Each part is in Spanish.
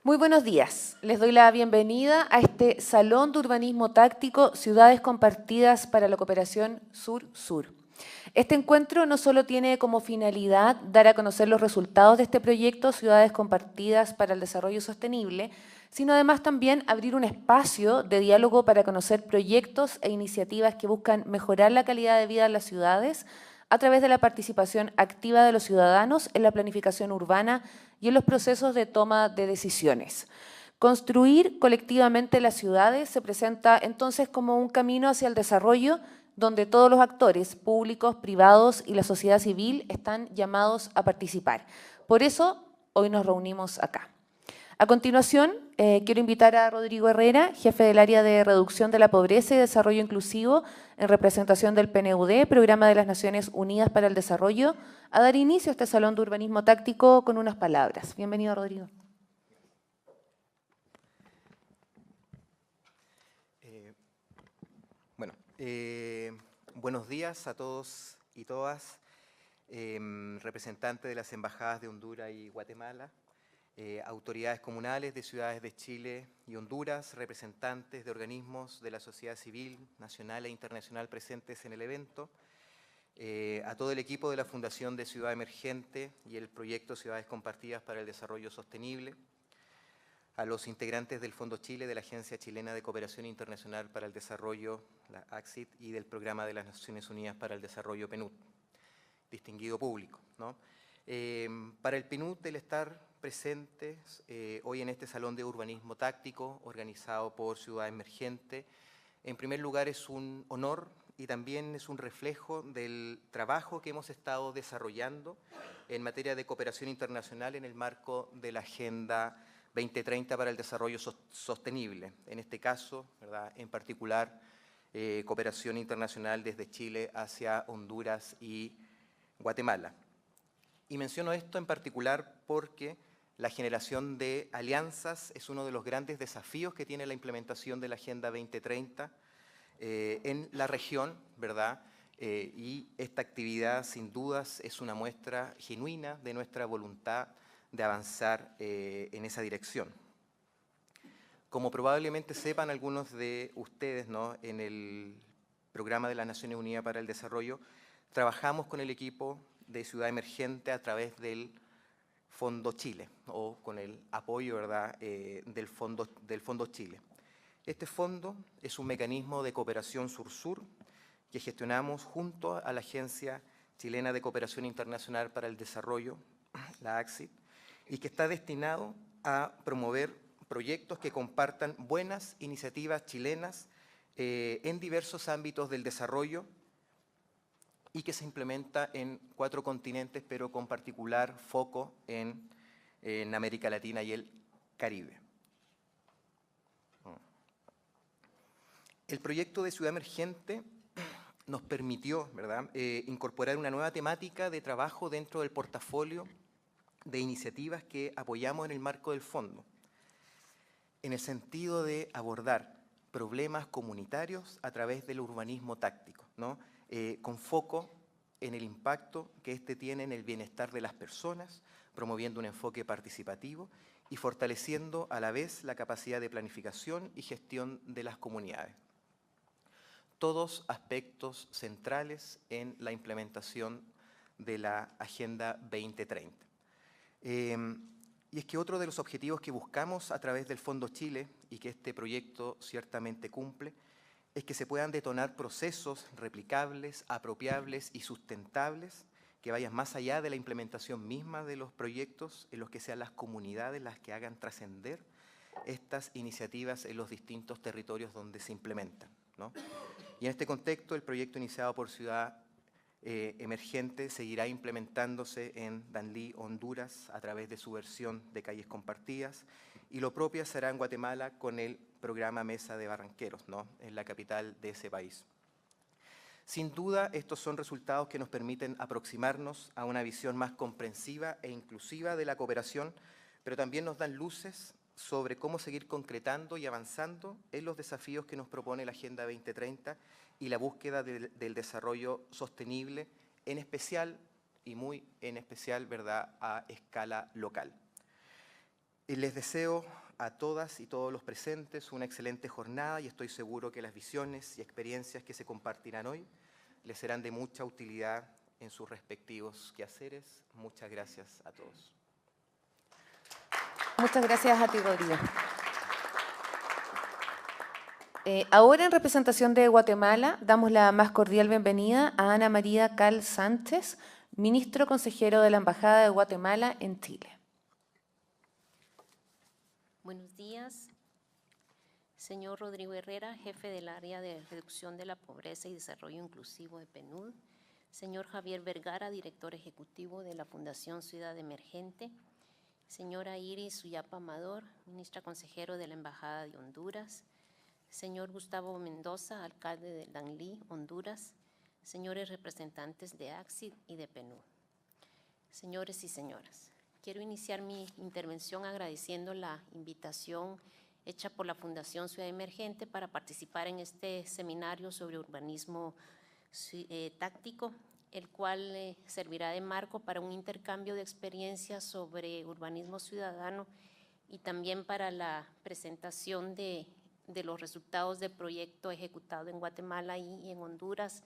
Muy buenos días. Les doy la bienvenida a este Salón de Urbanismo Táctico Ciudades Compartidas para la Cooperación Sur-Sur. Este encuentro no solo tiene como finalidad dar a conocer los resultados de este proyecto Ciudades Compartidas para el Desarrollo Sostenible, sino además también abrir un espacio de diálogo para conocer proyectos e iniciativas que buscan mejorar la calidad de vida en las ciudades a través de la participación activa de los ciudadanos en la planificación urbana y en los procesos de toma de decisiones. Construir colectivamente las ciudades se presenta entonces como un camino hacia el desarrollo donde todos los actores, públicos, privados y la sociedad civil están llamados a participar. Por eso, hoy nos reunimos acá. A continuación, quiero invitar a Rodrigo Herrera, jefe del área de reducción de la pobreza y desarrollo inclusivo en representación del PNUD, Programa de las Naciones Unidas para el Desarrollo, a dar inicio a este Salón de Urbanismo Táctico con unas palabras. Bienvenido, Rodrigo. Buenos días a todos y todas, representantes de las embajadas de Honduras y Guatemala, autoridades comunales de ciudades de Chile y Honduras, representantes de organismos de la sociedad civil nacional e internacional presentes en el evento, a todo el equipo de la Fundación de Ciudad Emergente y el proyecto Ciudades Compartidas para el Desarrollo Sostenible, a los integrantes del Fondo Chile, de la Agencia Chilena de Cooperación Internacional para el Desarrollo, la ACCID, y del Programa de las Naciones Unidas para el Desarrollo, PNUD, distinguido público, ¿no? Para el PNUD, el estar presentes hoy en este Salón de Urbanismo Táctico, organizado por Ciudad Emergente, en primer lugar es un honor y también es un reflejo del trabajo que hemos estado desarrollando en materia de cooperación internacional en el marco de la Agenda 2030 para el desarrollo sostenible. En este caso, ¿verdad?, en particular, cooperación internacional desde Chile hacia Honduras y Guatemala. Y menciono esto en particular porque la generación de alianzas es uno de los grandes desafíos que tiene la implementación de la Agenda 2030 en la región, ¿verdad? Y esta actividad, sin dudas, es una muestra genuina de nuestra voluntad de avanzar en esa dirección. Como probablemente sepan algunos de ustedes, ¿no?, en el Programa de las Naciones Unidas para el Desarrollo, trabajamos con el equipo de Ciudad Emergente a través del Fondo Chile, o con el apoyo, ¿verdad?, del Fondo Chile. Este fondo es un mecanismo de cooperación sur-sur que gestionamos junto a la Agencia Chilena de Cooperación Internacional para el Desarrollo, la ACCID, y que está destinado a promover proyectos que compartan buenas iniciativas chilenas en diversos ámbitos del desarrollo y que se implementa en 4 continentes, pero con particular foco en América Latina y el Caribe. El proyecto de Ciudad Emergente nos permitió, ¿verdad?, incorporar una nueva temática de trabajo dentro del portafolio de iniciativas que apoyamos en el marco del fondo, en el sentido de abordar problemas comunitarios a través del urbanismo táctico, ¿no?, con foco en el impacto que éste tiene en el bienestar de las personas, promoviendo un enfoque participativo y fortaleciendo a la vez la capacidad de planificación y gestión de las comunidades. Todos aspectos centrales en la implementación de la Agenda 2030. Y es que otro de los objetivos que buscamos a través del Fondo Chile, y que este proyecto ciertamente cumple, es que se puedan detonar procesos replicables, apropiables y sustentables que vayan más allá de la implementación misma de los proyectos, en los que sean las comunidades las que hagan trascender estas iniciativas en los distintos territorios donde se implementan, ¿no? Y en este contexto, el proyecto iniciado por Ciudad Emergente seguirá implementándose en Danlí, Honduras, a través de su versión de calles compartidas, y lo propio será en Guatemala con el programa Mesa de Barranqueros, ¿no?, en la capital de ese país. Sin duda, estos son resultados que nos permiten aproximarnos a una visión más comprensiva e inclusiva de la cooperación, pero también nos dan luces sobre cómo seguir concretando y avanzando en los desafíos que nos propone la Agenda 2030 y la búsqueda del desarrollo sostenible, en especial, y muy en especial, ¿verdad?, a escala local. Les deseo a todas y todos los presentes una excelente jornada y estoy seguro que las visiones y experiencias que se compartirán hoy les serán de mucha utilidad en sus respectivos quehaceres. Muchas gracias a todos. Muchas gracias a ti, Rodrigo. Ahora, en representación de Guatemala, damos la más cordial bienvenida a Ana María Cal Sánchez, ministro consejero de la Embajada de Guatemala en Chile. Buenos días. Señor Rodrigo Herrera, jefe del área de reducción de la pobreza y desarrollo inclusivo de PNUD. Señor Javier Vergara, director ejecutivo de la Fundación Ciudad Emergente. Señora Iris Uyapa Amador, ministra consejero de la Embajada de Honduras. Señor Gustavo Mendoza, alcalde de Danlí, Honduras. Señores representantes de ACSID y de PNUD. Señores y señoras, quiero iniciar mi intervención agradeciendo la invitación hecha por la Fundación Ciudad Emergente para participar en este seminario sobre urbanismo táctico, el cual servirá de marco para un intercambio de experiencias sobre urbanismo ciudadano y también para la presentación de los resultados del proyecto ejecutado en Guatemala y en Honduras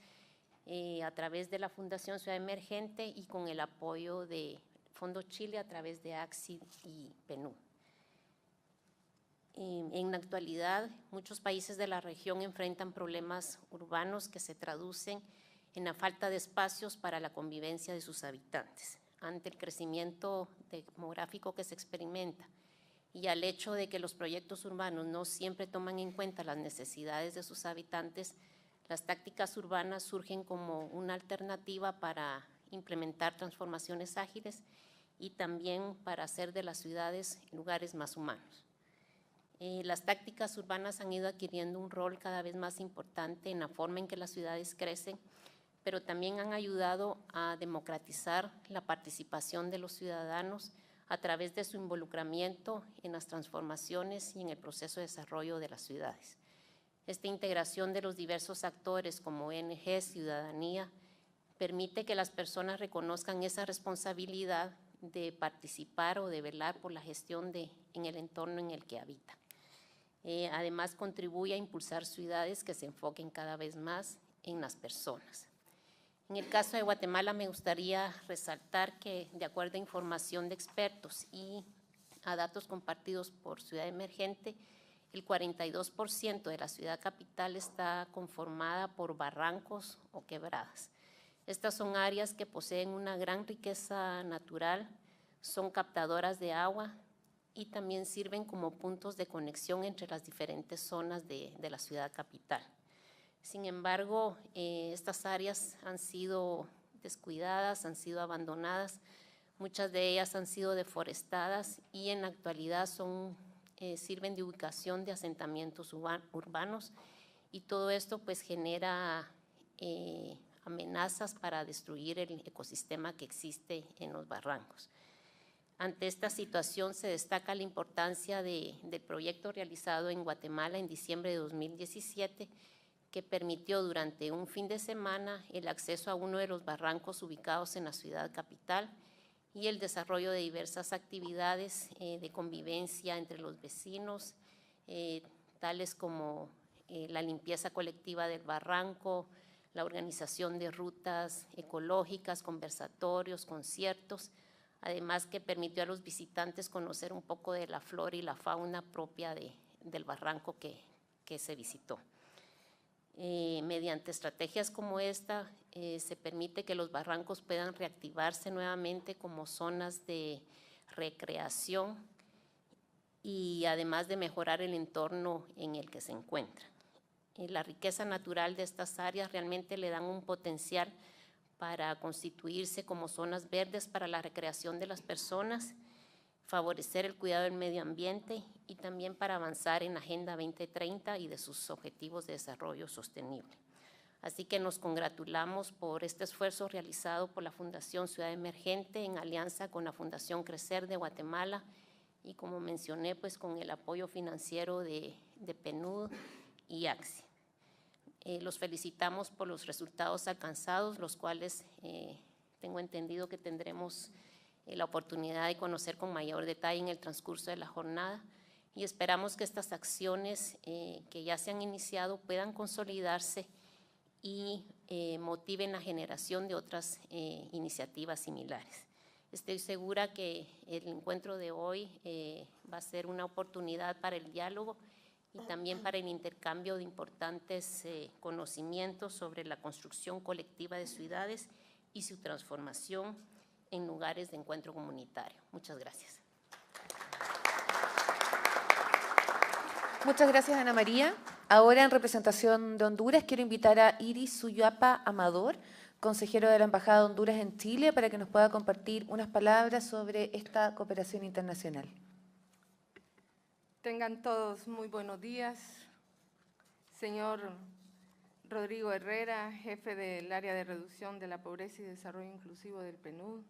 a través de la Fundación Ciudad Emergente y con el apoyo de Fondo Chile a través de ACSID y PNUD. En la actualidad, muchos países de la región enfrentan problemas urbanos que se traducen en la falta de espacios para la convivencia de sus habitantes. Ante el crecimiento demográfico que se experimenta y al hecho de que los proyectos urbanos no siempre toman en cuenta las necesidades de sus habitantes, las tácticas urbanas surgen como una alternativa para implementar transformaciones ágiles y también para hacer de las ciudades lugares más humanos. Las tácticas urbanas han ido adquiriendo un rol cada vez más importante en la forma en que las ciudades crecen, pero también han ayudado a democratizar la participación de los ciudadanos a través de su involucramiento en las transformaciones y en el proceso de desarrollo de las ciudades. Esta integración de los diversos actores como ONG, ciudadanía, permite que las personas reconozcan esa responsabilidad de participar o de velar por la gestión en el entorno en el que habitan. Además, contribuye a impulsar ciudades que se enfoquen cada vez más en las personas. En el caso de Guatemala, me gustaría resaltar que, de acuerdo a información de expertos y a datos compartidos por Ciudad Emergente, el 42% de la ciudad capital está conformada por barrancos o quebradas. Estas son áreas que poseen una gran riqueza natural, son captadoras de agua y también sirven como puntos de conexión entre las diferentes zonas de la ciudad capital. Sin embargo, estas áreas han sido descuidadas, han sido abandonadas, muchas de ellas han sido deforestadas y en la actualidad sirven de ubicación de asentamientos urbanos y todo esto pues genera amenazas para destruir el ecosistema que existe en los barrancos. Ante esta situación se destaca la importancia del proyecto realizado en Guatemala en diciembre de 2017 que permitió durante un fin de semana el acceso a uno de los barrancos ubicados en la ciudad capital y el desarrollo de diversas actividades de convivencia entre los vecinos, tales como la limpieza colectiva del barranco, la organización de rutas ecológicas, conversatorios, conciertos, además que permitió a los visitantes conocer un poco de la flora y la fauna propia del barranco que se visitó. Mediante estrategias como esta, se permite que los barrancos puedan reactivarse nuevamente como zonas de recreación y además de mejorar el entorno en el que se encuentran. La riqueza natural de estas áreas realmente le dan un potencial para constituirse como zonas verdes para la recreación de las personas, favorecer el cuidado del medio ambiente y también para avanzar en la Agenda 2030 y de sus objetivos de desarrollo sostenible. Así que nos congratulamos por este esfuerzo realizado por la Fundación Ciudad Emergente en alianza con la Fundación Crecer de Guatemala y, como mencioné, pues con el apoyo financiero de PNUD y ACSI. Los felicitamos por los resultados alcanzados, los cuales tengo entendido que tendremos la oportunidad de conocer con mayor detalle en el transcurso de la jornada y esperamos que estas acciones que ya se han iniciado puedan consolidarse y motiven la generación de otras iniciativas similares. Estoy segura que el encuentro de hoy va a ser una oportunidad para el diálogo y también para el intercambio de importantes conocimientos sobre la construcción colectiva de ciudades y su transformación en lugares de encuentro comunitario. Muchas gracias. Muchas gracias, Ana María. Ahora, en representación de Honduras, quiero invitar a Iris Suyapa Amador, consejero de la Embajada de Honduras en Chile, para que nos pueda compartir unas palabras sobre esta cooperación internacional. Tengan todos muy buenos días. Señor Rodrigo Herrera, jefe del área de reducción de la pobreza y desarrollo inclusivo del PNUD.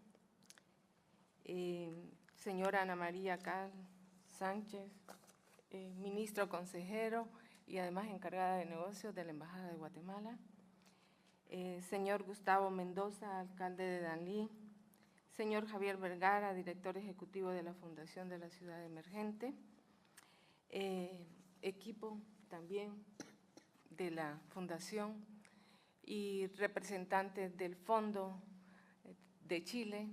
Señora Ana María Cal Sánchez, ministro consejero y además encargada de negocios de la Embajada de Guatemala. Señor Gustavo Mendoza, alcalde de Danlí. Señor Javier Vergara, director ejecutivo de la Fundación de la Ciudad Emergente. Equipo también de la Fundación y representantes del Fondo de Chile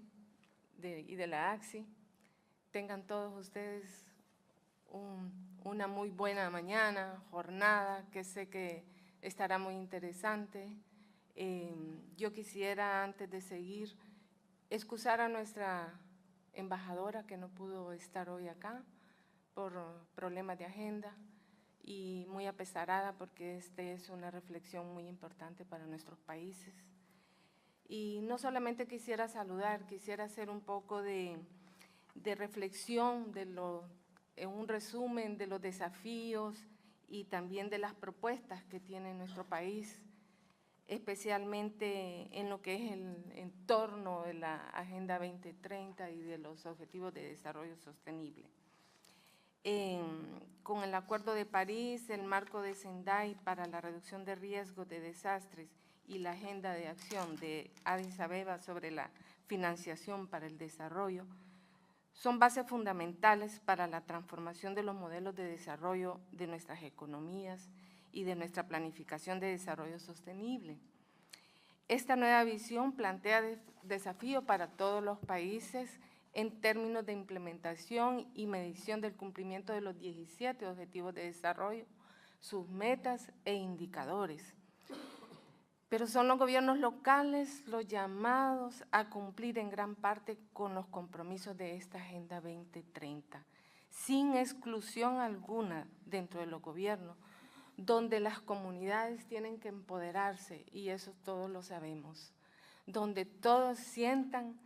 y de la AXI. Tengan todos ustedes una muy buena mañana, jornada, que sé que estará muy interesante. Yo quisiera, antes de seguir, excusar a nuestra embajadora que no pudo estar hoy acá por problemas de agenda y muy apesarada porque es una reflexión muy importante para nuestros países. Y no solamente quisiera saludar, quisiera hacer un poco de reflexión en un resumen de los desafíos y también de las propuestas que tiene nuestro país, especialmente en lo que es el entorno de la Agenda 2030 y de los Objetivos de Desarrollo Sostenible. Con el Acuerdo de París, el marco de Sendai para la reducción de riesgos de desastres y la Agenda de Acción de Addis Abeba sobre la financiación para el desarrollo, son bases fundamentales para la transformación de los modelos de desarrollo de nuestras economías y de nuestra planificación de desarrollo sostenible. Esta nueva visión plantea desafíos para todos los países en términos de implementación y medición del cumplimiento de los 17 Objetivos de Desarrollo, sus metas e indicadores. Pero son los gobiernos locales los llamados a cumplir en gran parte con los compromisos de esta Agenda 2030, sin exclusión alguna dentro de los gobiernos, donde las comunidades tienen que empoderarse, y eso todos lo sabemos, donde todos sientan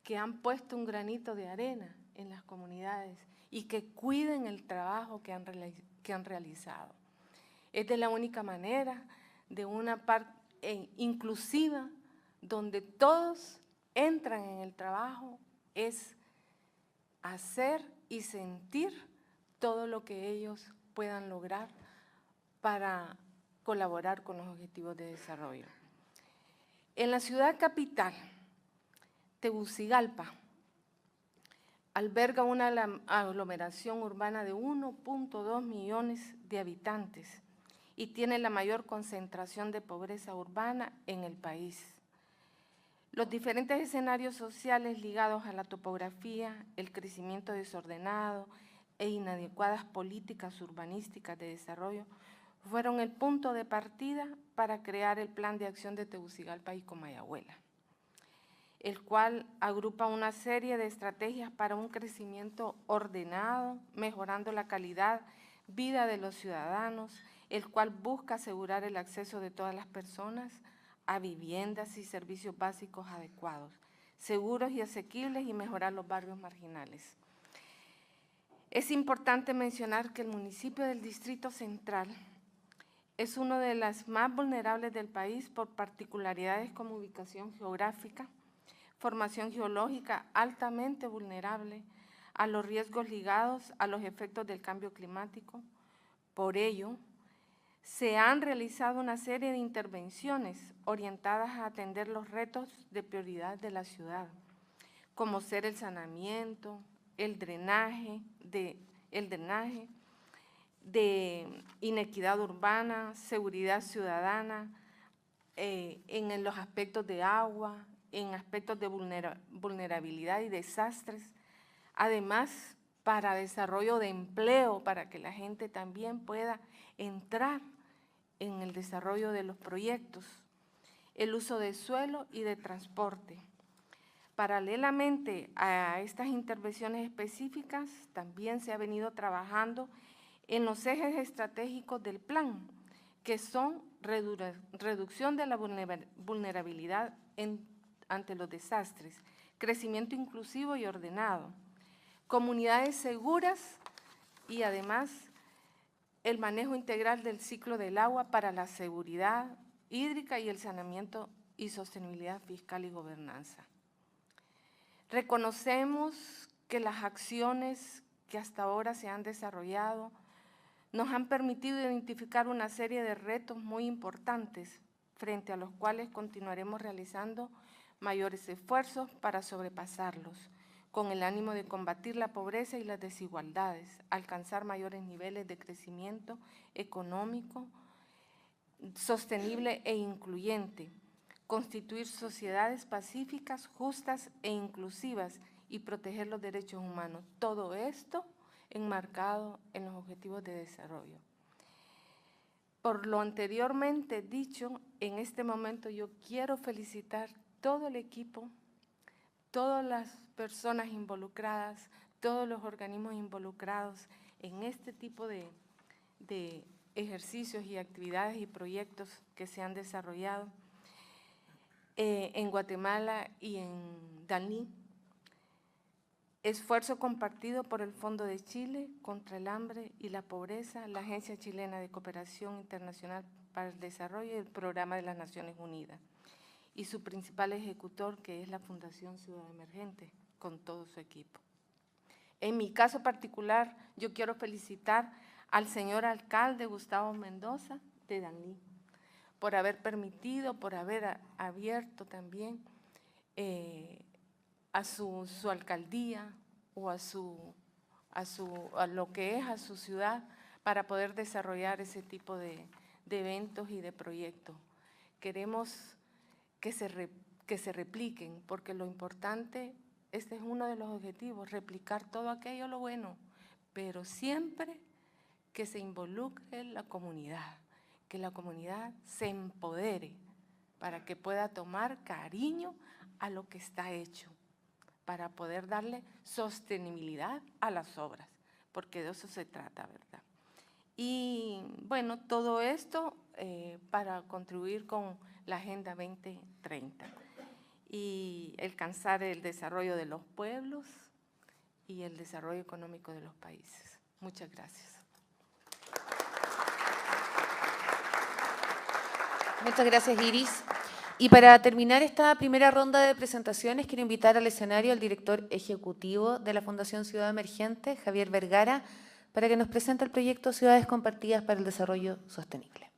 que han puesto un granito de arena en las comunidades y que cuiden el trabajo que han realizado. Es de la única manera de una parte inclusiva, donde todos entran en el trabajo, es hacer y sentir todo lo que ellos puedan lograr para colaborar con los objetivos de desarrollo. En la ciudad capital, Tegucigalpa alberga una aglomeración urbana de 1.2 millones de habitantes y tiene la mayor concentración de pobreza urbana en el país. Los diferentes escenarios sociales ligados a la topografía, el crecimiento desordenado e inadecuadas políticas urbanísticas de desarrollo fueron el punto de partida para crear el Plan de Acción de Tegucigalpa y Comayagüela, el cual agrupa una serie de estrategias para un crecimiento ordenado, mejorando la calidad de vida de los ciudadanos, el cual busca asegurar el acceso de todas las personas a viviendas y servicios básicos adecuados, seguros y asequibles, y mejorar los barrios marginales. Es importante mencionar que el municipio del Distrito Central es uno de los más vulnerables del país por particularidades como ubicación geográfica, formación geológica altamente vulnerable a los riesgos ligados a los efectos del cambio climático. Por ello, se han realizado una serie de intervenciones orientadas a atender los retos de prioridad de la ciudad, como ser el saneamiento, el drenaje, de inequidad urbana, seguridad ciudadana, en los aspectos de agua, en aspectos de vulnerabilidad y desastres, además para desarrollo de empleo, para que la gente también pueda entrar en el desarrollo de los proyectos, el uso de suelo y de transporte. Paralelamente a estas intervenciones específicas, también se ha venido trabajando en los ejes estratégicos del plan, que son reducción de la vulnerabilidad ante los desastres, crecimiento inclusivo y ordenado, comunidades seguras y además el manejo integral del ciclo del agua para la seguridad hídrica y el saneamiento y sostenibilidad fiscal y gobernanza. Reconocemos que las acciones que hasta ahora se han desarrollado nos han permitido identificar una serie de retos muy importantes frente a los cuales continuaremos realizando mayores esfuerzos para sobrepasarlos, con el ánimo de combatir la pobreza y las desigualdades, alcanzar mayores niveles de crecimiento económico, sostenible e incluyente, constituir sociedades pacíficas, justas e inclusivas y proteger los derechos humanos. Todo esto enmarcado en los objetivos de desarrollo. Por lo anteriormente dicho, en este momento yo quiero felicitar todo el equipo, todas las personas involucradas, todos los organismos involucrados en este tipo de ejercicios y actividades y proyectos que se han desarrollado en Guatemala y en Dalí. Esfuerzo compartido por el Fondo de Chile contra el hambre y la pobreza, la Agencia Chilena de Cooperación Internacional para el Desarrollo y el Programa de las Naciones Unidas, y su principal ejecutor, que es la Fundación Ciudad Emergente, con todo su equipo. En mi caso particular, yo quiero felicitar al señor alcalde Gustavo Mendoza de Danlí, por haber permitido, por haber abierto también a su alcaldía o a lo que es a su ciudad para poder desarrollar ese tipo de eventos y de proyectos. Queremos que se repliquen, porque lo importante, este es uno de los objetivos, replicar todo aquello lo bueno, pero siempre que se involucre la comunidad, que la comunidad se empodere para que pueda tomar cariño a lo que está hecho, para poder darle sostenibilidad a las obras, porque de eso se trata, ¿verdad? Y bueno, todo esto para contribuir con la Agenda 2030 y alcanzar el desarrollo de los pueblos y el desarrollo económico de los países. Muchas gracias. Muchas gracias, Iris. Y para terminar esta primera ronda de presentaciones, quiero invitar al escenario al director ejecutivo de la Fundación Ciudad Emergente, Javier Vergara, para que nos presente el proyecto Ciudades Compartidas para el Desarrollo Sostenible.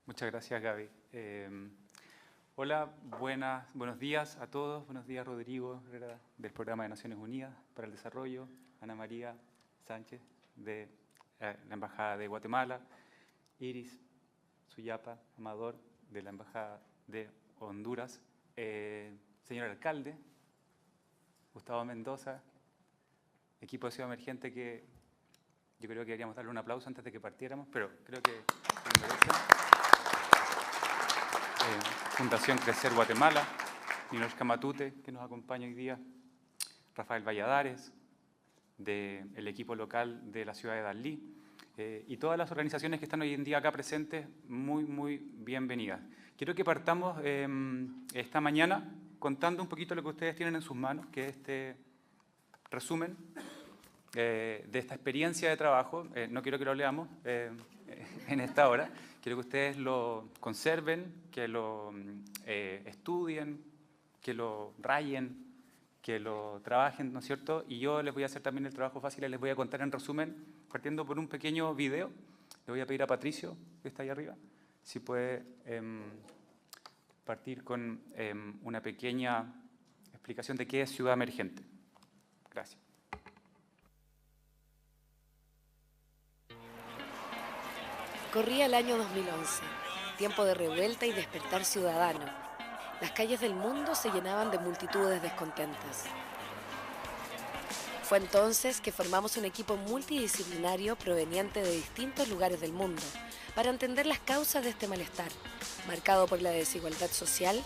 Muchas gracias, Gaby. Hola, buenos días a todos. Buenos días, Rodrigo Herrera, del Programa de Naciones Unidas para el Desarrollo, Ana María Sánchez, de la Embajada de Guatemala, Iris Suyapa Amador, de la Embajada de Honduras, señor alcalde, Gustavo Mendoza, equipo de Ciudad Emergente, que yo creo que deberíamos darle un aplauso antes de que partiéramos, pero creo que lo merecen. Fundación Crecer Guatemala, Ninochka Matute, que nos acompaña hoy día, Rafael Valladares, del equipo local de la ciudad de Danlí, y todas las organizaciones que están hoy en día acá presentes, muy bienvenidas. Quiero que partamos esta mañana contando un poquito lo que ustedes tienen en sus manos, que es este resumen de esta experiencia de trabajo. No quiero que lo leamos en esta hora, quiero que ustedes lo conserven, que lo estudien, que lo rayen, que lo trabajen, ¿no es cierto? Y yo les voy a hacer también el trabajo fácil y les voy a contar en resumen, partiendo por un pequeño video. Le voy a pedir a Patricio, que está ahí arriba, si puede partir con una pequeña explicación de qué es ciudad emergente. Gracias. Corría el año 2011, tiempo de revuelta y despertar ciudadano. Las calles del mundo se llenaban de multitudes descontentas. Fue entonces que formamos un equipo multidisciplinario proveniente de distintos lugares del mundo para entender las causas de este malestar, marcado por la desigualdad social,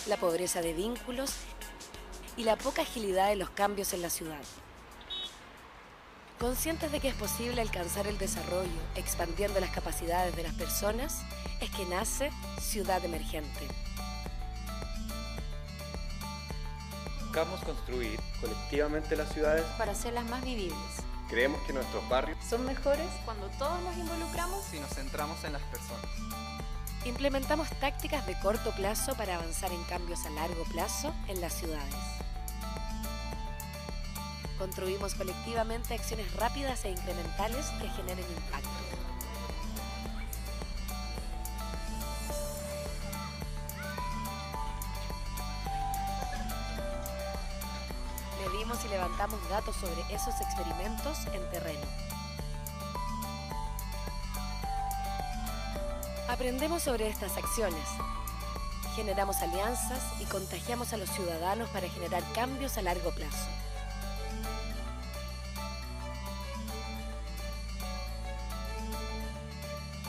la pobreza de vínculos y la poca agilidad de los cambios en la ciudad. Conscientes de que es posible alcanzar el desarrollo expandiendo las capacidades de las personas, es que nace Ciudad Emergente. Buscamos construir colectivamente las ciudades para hacerlas más vivibles. Creemos que nuestros barrios Son mejores cuando todos nos involucramos. Si nos centramos en las personas. Implementamos tácticas de corto plazo para avanzar en cambios a largo plazo en las ciudades. Construimos colectivamente acciones rápidas e incrementales que generen impacto. Medimos y levantamos datos sobre esos experimentos en terreno. Aprendemos sobre estas acciones, generamos alianzas y contagiamos a los ciudadanos para generar cambios a largo plazo.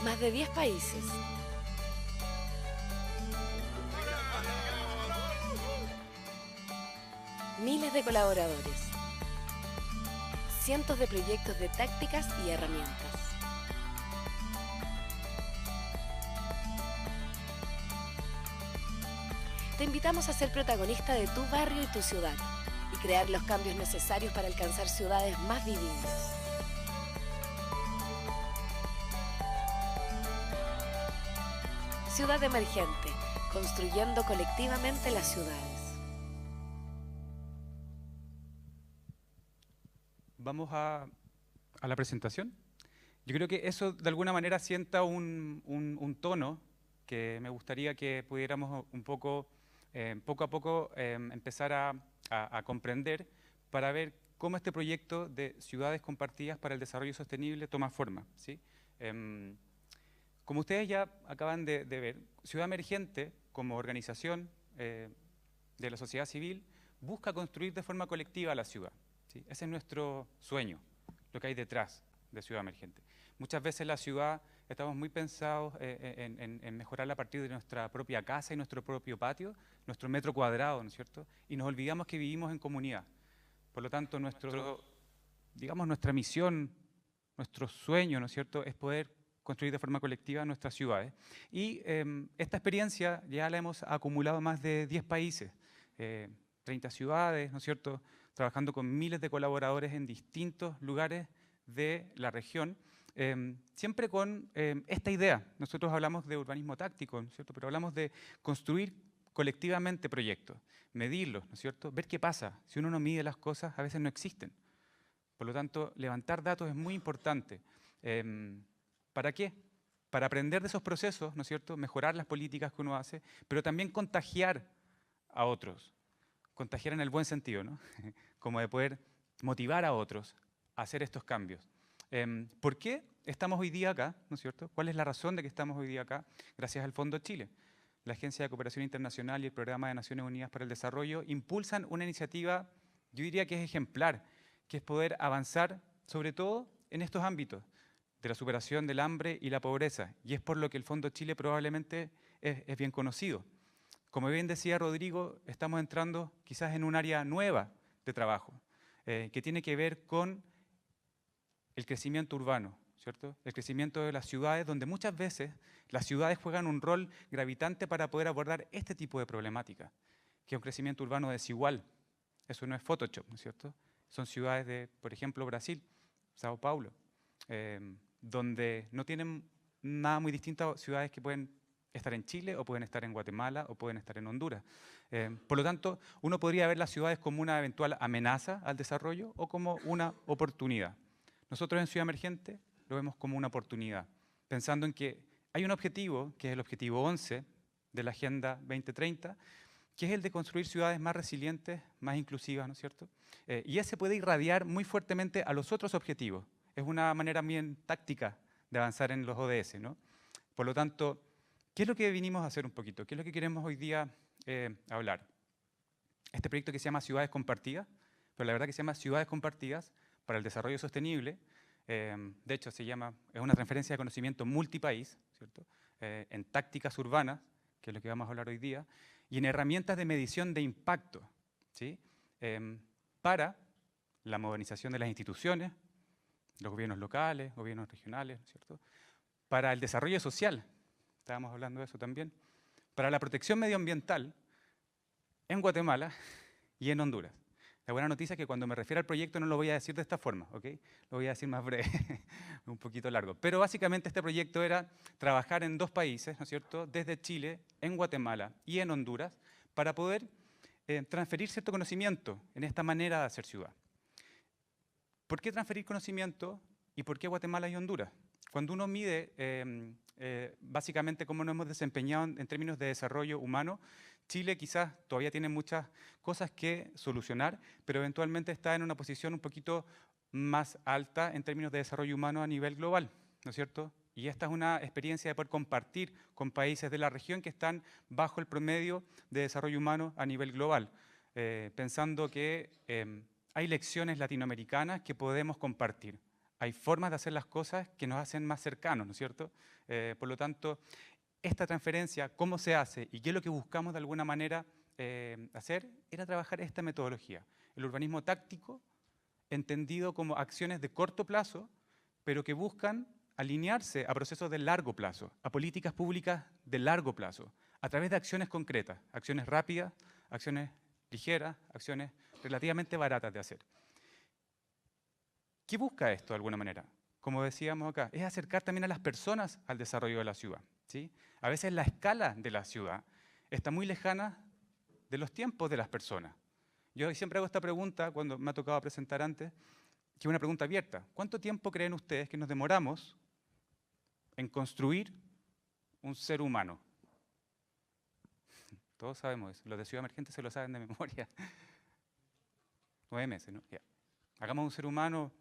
Más de 10 países. Miles de colaboradores. Cientos de proyectos de tácticas y herramientas. Te invitamos a ser protagonista de tu barrio y tu ciudad y crear los cambios necesarios para alcanzar ciudades más vivibles. Ciudad Emergente, construyendo colectivamente las ciudades. Vamos a la presentación. Yo creo que eso de alguna manera sienta un tono que me gustaría que pudiéramos un poco, poco a poco, empezar a comprender para ver cómo este proyecto de ciudades compartidas para el desarrollo sostenible toma forma, ¿sí? Como ustedes ya acaban de ver, Ciudad Emergente, como organización de la sociedad civil, busca construir de forma colectiva la ciudad, ¿sí? Ese es nuestro sueño, lo que hay detrás de Ciudad Emergente. Muchas veces la ciudad estamos muy pensados en mejorarla a partir de nuestra propia casa y nuestro propio patio, nuestro metro cuadrado, ¿no es cierto? Y nos olvidamos que vivimos en comunidad. Por lo tanto, nuestra misión, nuestro sueño, ¿no es cierto?, es poder construir de forma colectiva nuestras ciudades. Y esta experiencia ya la hemos acumulado en más de 10 países, 30 ciudades, ¿no es cierto?, trabajando con miles de colaboradores en distintos lugares de la región, siempre con esta idea. Nosotros hablamos de urbanismo táctico, ¿no es cierto?, pero hablamos de construir colectivamente proyectos, medirlos, ¿no es cierto?, ver qué pasa. Si uno no mide las cosas, a veces no existen. Por lo tanto, levantar datos es muy importante. ¿Para qué? Para aprender de esos procesos, ¿no es cierto?, mejorar las políticas que uno hace, pero también contagiar a otros. Contagiar en el buen sentido, ¿no? Como de poder motivar a otros a hacer estos cambios. ¿Por qué estamos hoy día acá, ¿no es cierto? ¿Cuál es la razón de que estamos hoy día acá? Gracias al Fondo Chile. La Agencia de Cooperación Internacional y el Programa de Naciones Unidas para el Desarrollo impulsan una iniciativa, yo diría que es ejemplar, que es poder avanzar sobre todo en estos ámbitos de la superación del hambre y la pobreza, y es por lo que el Fondo Chile probablemente es bien conocido. Como bien decía Rodrigo, estamos entrando quizás en un área nueva de trabajo, que tiene que ver con el crecimiento urbano, ¿cierto? El crecimiento de las ciudades, donde muchas veces las ciudades juegan un rol gravitante para poder abordar este tipo de problemática, que es un crecimiento urbano desigual. Eso no es Photoshop, ¿no es cierto? Son ciudades de, por ejemplo, Brasil, Sao Paulo, donde no tienen nada muy distinto a ciudades que pueden estar en Chile, o pueden estar en Guatemala, o pueden estar en Honduras. Por lo tanto, uno podría ver las ciudades como una eventual amenaza al desarrollo o como una oportunidad. Nosotros en Ciudad Emergente lo vemos como una oportunidad, pensando en que hay un objetivo, que es el objetivo 11 de la Agenda 2030, que es el de construir ciudades más resilientes, más inclusivas, ¿no es cierto? Y ese puede irradiar muy fuertemente a los otros objetivos. Es una manera bien táctica de avanzar en los ODS, ¿no? Por lo tanto, ¿qué es lo que vinimos a hacer un poquito? ¿Qué es lo que queremos hoy día hablar? Este proyecto que se llama Ciudades Compartidas, pero la verdad que se llama Ciudades Compartidas para el Desarrollo Sostenible. De hecho, es una transferencia de conocimiento multipaís, ¿cierto? En tácticas urbanas, que es lo que vamos a hablar hoy día, y en herramientas de medición de impacto, ¿sí? Para la modernización de las instituciones, los gobiernos locales, gobiernos regionales, ¿no es cierto? Para el desarrollo social, estábamos hablando de eso también, para la protección medioambiental en Guatemala y en Honduras. La buena noticia es que cuando me refiero al proyecto no lo voy a decir de esta forma, ¿ok? Lo voy a decir más breve, un poquito largo. Pero básicamente este proyecto era trabajar en 2 países, ¿no es cierto?, desde Chile, en Guatemala y en Honduras, para poder transferir cierto conocimiento en esta manera de hacer ciudad. ¿Por qué transferir conocimiento y por qué Guatemala y Honduras? Cuando uno mide básicamente cómo nos hemos desempeñado en términos de desarrollo humano, Chile quizás todavía tiene muchas cosas que solucionar, pero eventualmente está en una posición un poquito más alta en términos de desarrollo humano a nivel global, ¿no es cierto? Y esta es una experiencia de poder compartir con países de la región que están bajo el promedio de desarrollo humano a nivel global, pensando que hay lecciones latinoamericanas que podemos compartir. Hay formas de hacer las cosas que nos hacen más cercanos, ¿no es cierto? Por lo tanto, esta transferencia, cómo se hace y qué es lo que buscamos de alguna manera hacer, era trabajar esta metodología. El urbanismo táctico, entendido como acciones de corto plazo, pero que buscan alinearse a procesos de largo plazo, a políticas públicas de largo plazo, a través de acciones concretas, acciones rápidas, acciones ligeras, acciones relativamente baratas de hacer. ¿Qué busca esto de alguna manera? Como decíamos acá, es acercar también a las personas al desarrollo de la ciudad, ¿sí? A veces la escala de la ciudad está muy lejana de los tiempos de las personas. Yo siempre hago esta pregunta cuando me ha tocado presentar antes, que es una pregunta abierta. ¿Cuánto tiempo creen ustedes que nos demoramos en construir un ser humano? Todos sabemos eso. Los de Ciudad Emergente se lo saben de memoria. 9 meses, ¿no? Ya. Hagamos un ser humano,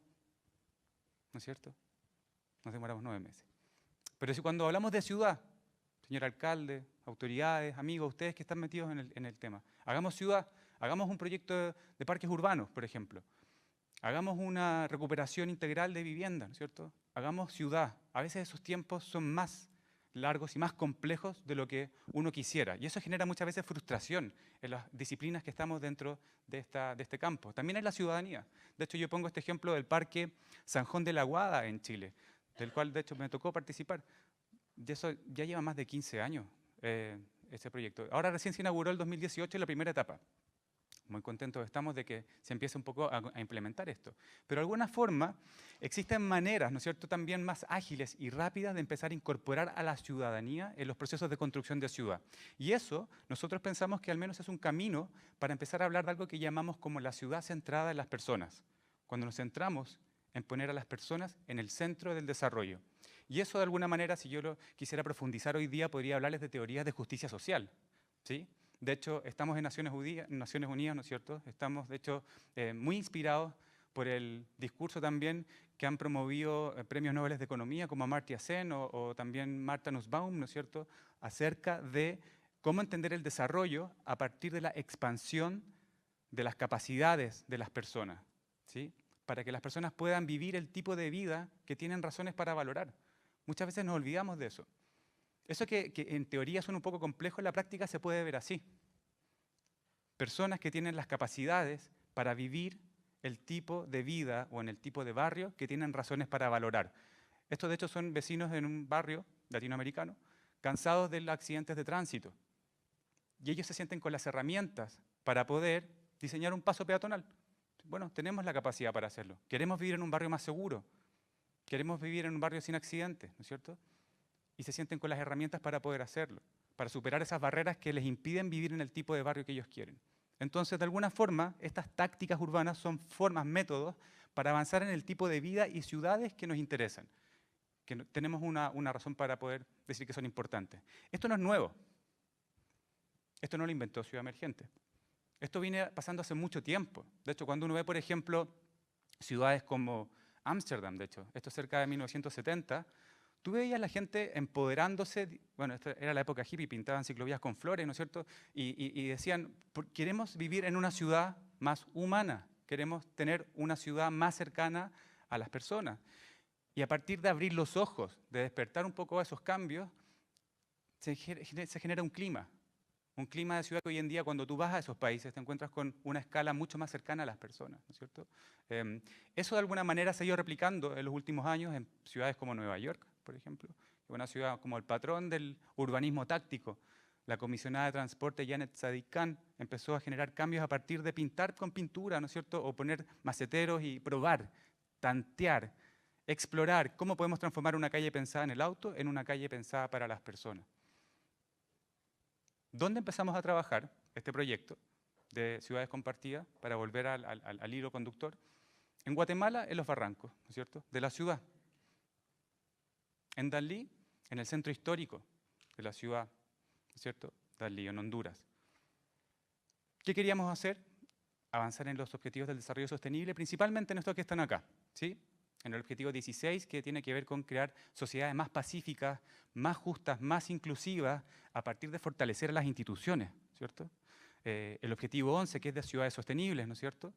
¿no es cierto? Nos demoramos 9 meses. Pero si cuando hablamos de ciudad, señor alcalde, autoridades, amigos, ustedes que están metidos en el tema, hagamos ciudad, hagamos un proyecto de parques urbanos, por ejemplo. Hagamos una recuperación integral de vivienda, ¿no es cierto? Hagamos ciudad. A veces esos tiempos son más largos y más complejos de lo que uno quisiera. Y eso genera muchas veces frustración en las disciplinas que estamos dentro de este campo. También hay la ciudadanía. De hecho, yo pongo este ejemplo del Parque Sanjón de la Guada en Chile, del cual, de hecho, me tocó participar. Y eso ya lleva más de 15 años, ese proyecto. Ahora recién se inauguró el 2018 la primera etapa. Muy contentos estamos de que se empiece un poco a implementar esto. Pero de alguna forma existen maneras, ¿no es cierto?, también más ágiles y rápidas de empezar a incorporar a la ciudadanía en los procesos de construcción de ciudad. Y eso nosotros pensamos que al menos es un camino para empezar a hablar de algo que llamamos como la ciudad centrada en las personas. Cuando nos centramos en poner a las personas en el centro del desarrollo. Y eso de alguna manera, si yo lo quisiera profundizar hoy día, podría hablarles de teorías de justicia social, ¿sí? De hecho, estamos en Naciones Unidas, ¿no es cierto? Estamos, de hecho, muy inspirados por el discurso también que han promovido premios Nobel de Economía, como Amartya Sen o también Martha Nussbaum, ¿no es cierto?, acerca de cómo entender el desarrollo a partir de la expansión de las capacidades de las personas, ¿sí?, para que las personas puedan vivir el tipo de vida que tienen razones para valorar. Muchas veces nos olvidamos de eso. Eso que en teoría suena un poco complejo, en la práctica se puede ver así. Personas que tienen las capacidades para vivir el tipo de vida o en el tipo de barrio que tienen razones para valorar. Estos de hecho son vecinos en un barrio latinoamericano cansados de los accidentes de tránsito. Y ellos se sienten con las herramientas para poder diseñar un paso peatonal. Bueno, tenemos la capacidad para hacerlo. Queremos vivir en un barrio más seguro. Queremos vivir en un barrio sin accidentes, ¿no es cierto? Y se sienten con las herramientas para poder hacerlo, para superar esas barreras que les impiden vivir en el tipo de barrio que ellos quieren. Entonces, de alguna forma, estas tácticas urbanas son formas, métodos, para avanzar en el tipo de vida y ciudades que nos interesan, que tenemos una razón para poder decir que son importantes. Esto no es nuevo. Esto no lo inventó Ciudad Emergente. Esto viene pasando hace mucho tiempo. De hecho, cuando uno ve, por ejemplo, ciudades como Ámsterdam, de hecho, esto cerca de 1970, tú veías a la gente empoderándose, bueno, esta era la época hippie, pintaban ciclovías con flores, ¿no es cierto? Y decían, queremos vivir en una ciudad más humana, queremos tener una ciudad más cercana a las personas. Y a partir de abrir los ojos, de despertar un poco a esos cambios, se genera un clima de ciudad que hoy en día cuando tú vas a esos países te encuentras con una escala mucho más cercana a las personas, ¿no es cierto? Eso de alguna manera se ha ido replicando en los últimos años en ciudades como Nueva York, por ejemplo, una ciudad como el patrón del urbanismo táctico. La comisionada de transporte Janet Sadik-Khan empezó a generar cambios a partir de pintar con pintura, ¿no es cierto? O poner maceteros y probar, tantear, explorar cómo podemos transformar una calle pensada en el auto en una calle pensada para las personas. ¿Dónde empezamos a trabajar este proyecto de ciudades compartidas para volver al hilo conductor? En Guatemala, en los barrancos, ¿no es cierto?, de la ciudad. En Danlí, en el centro histórico de la ciudad, ¿no es cierto?, Danlí, en Honduras. ¿Qué queríamos hacer? Avanzar en los objetivos del desarrollo sostenible, principalmente en estos que están acá, ¿sí? En el objetivo 16, que tiene que ver con crear sociedades más pacíficas, más justas, más inclusivas, a partir de fortalecer las instituciones, ¿cierto? El objetivo 11, que es de ciudades sostenibles, ¿no es cierto?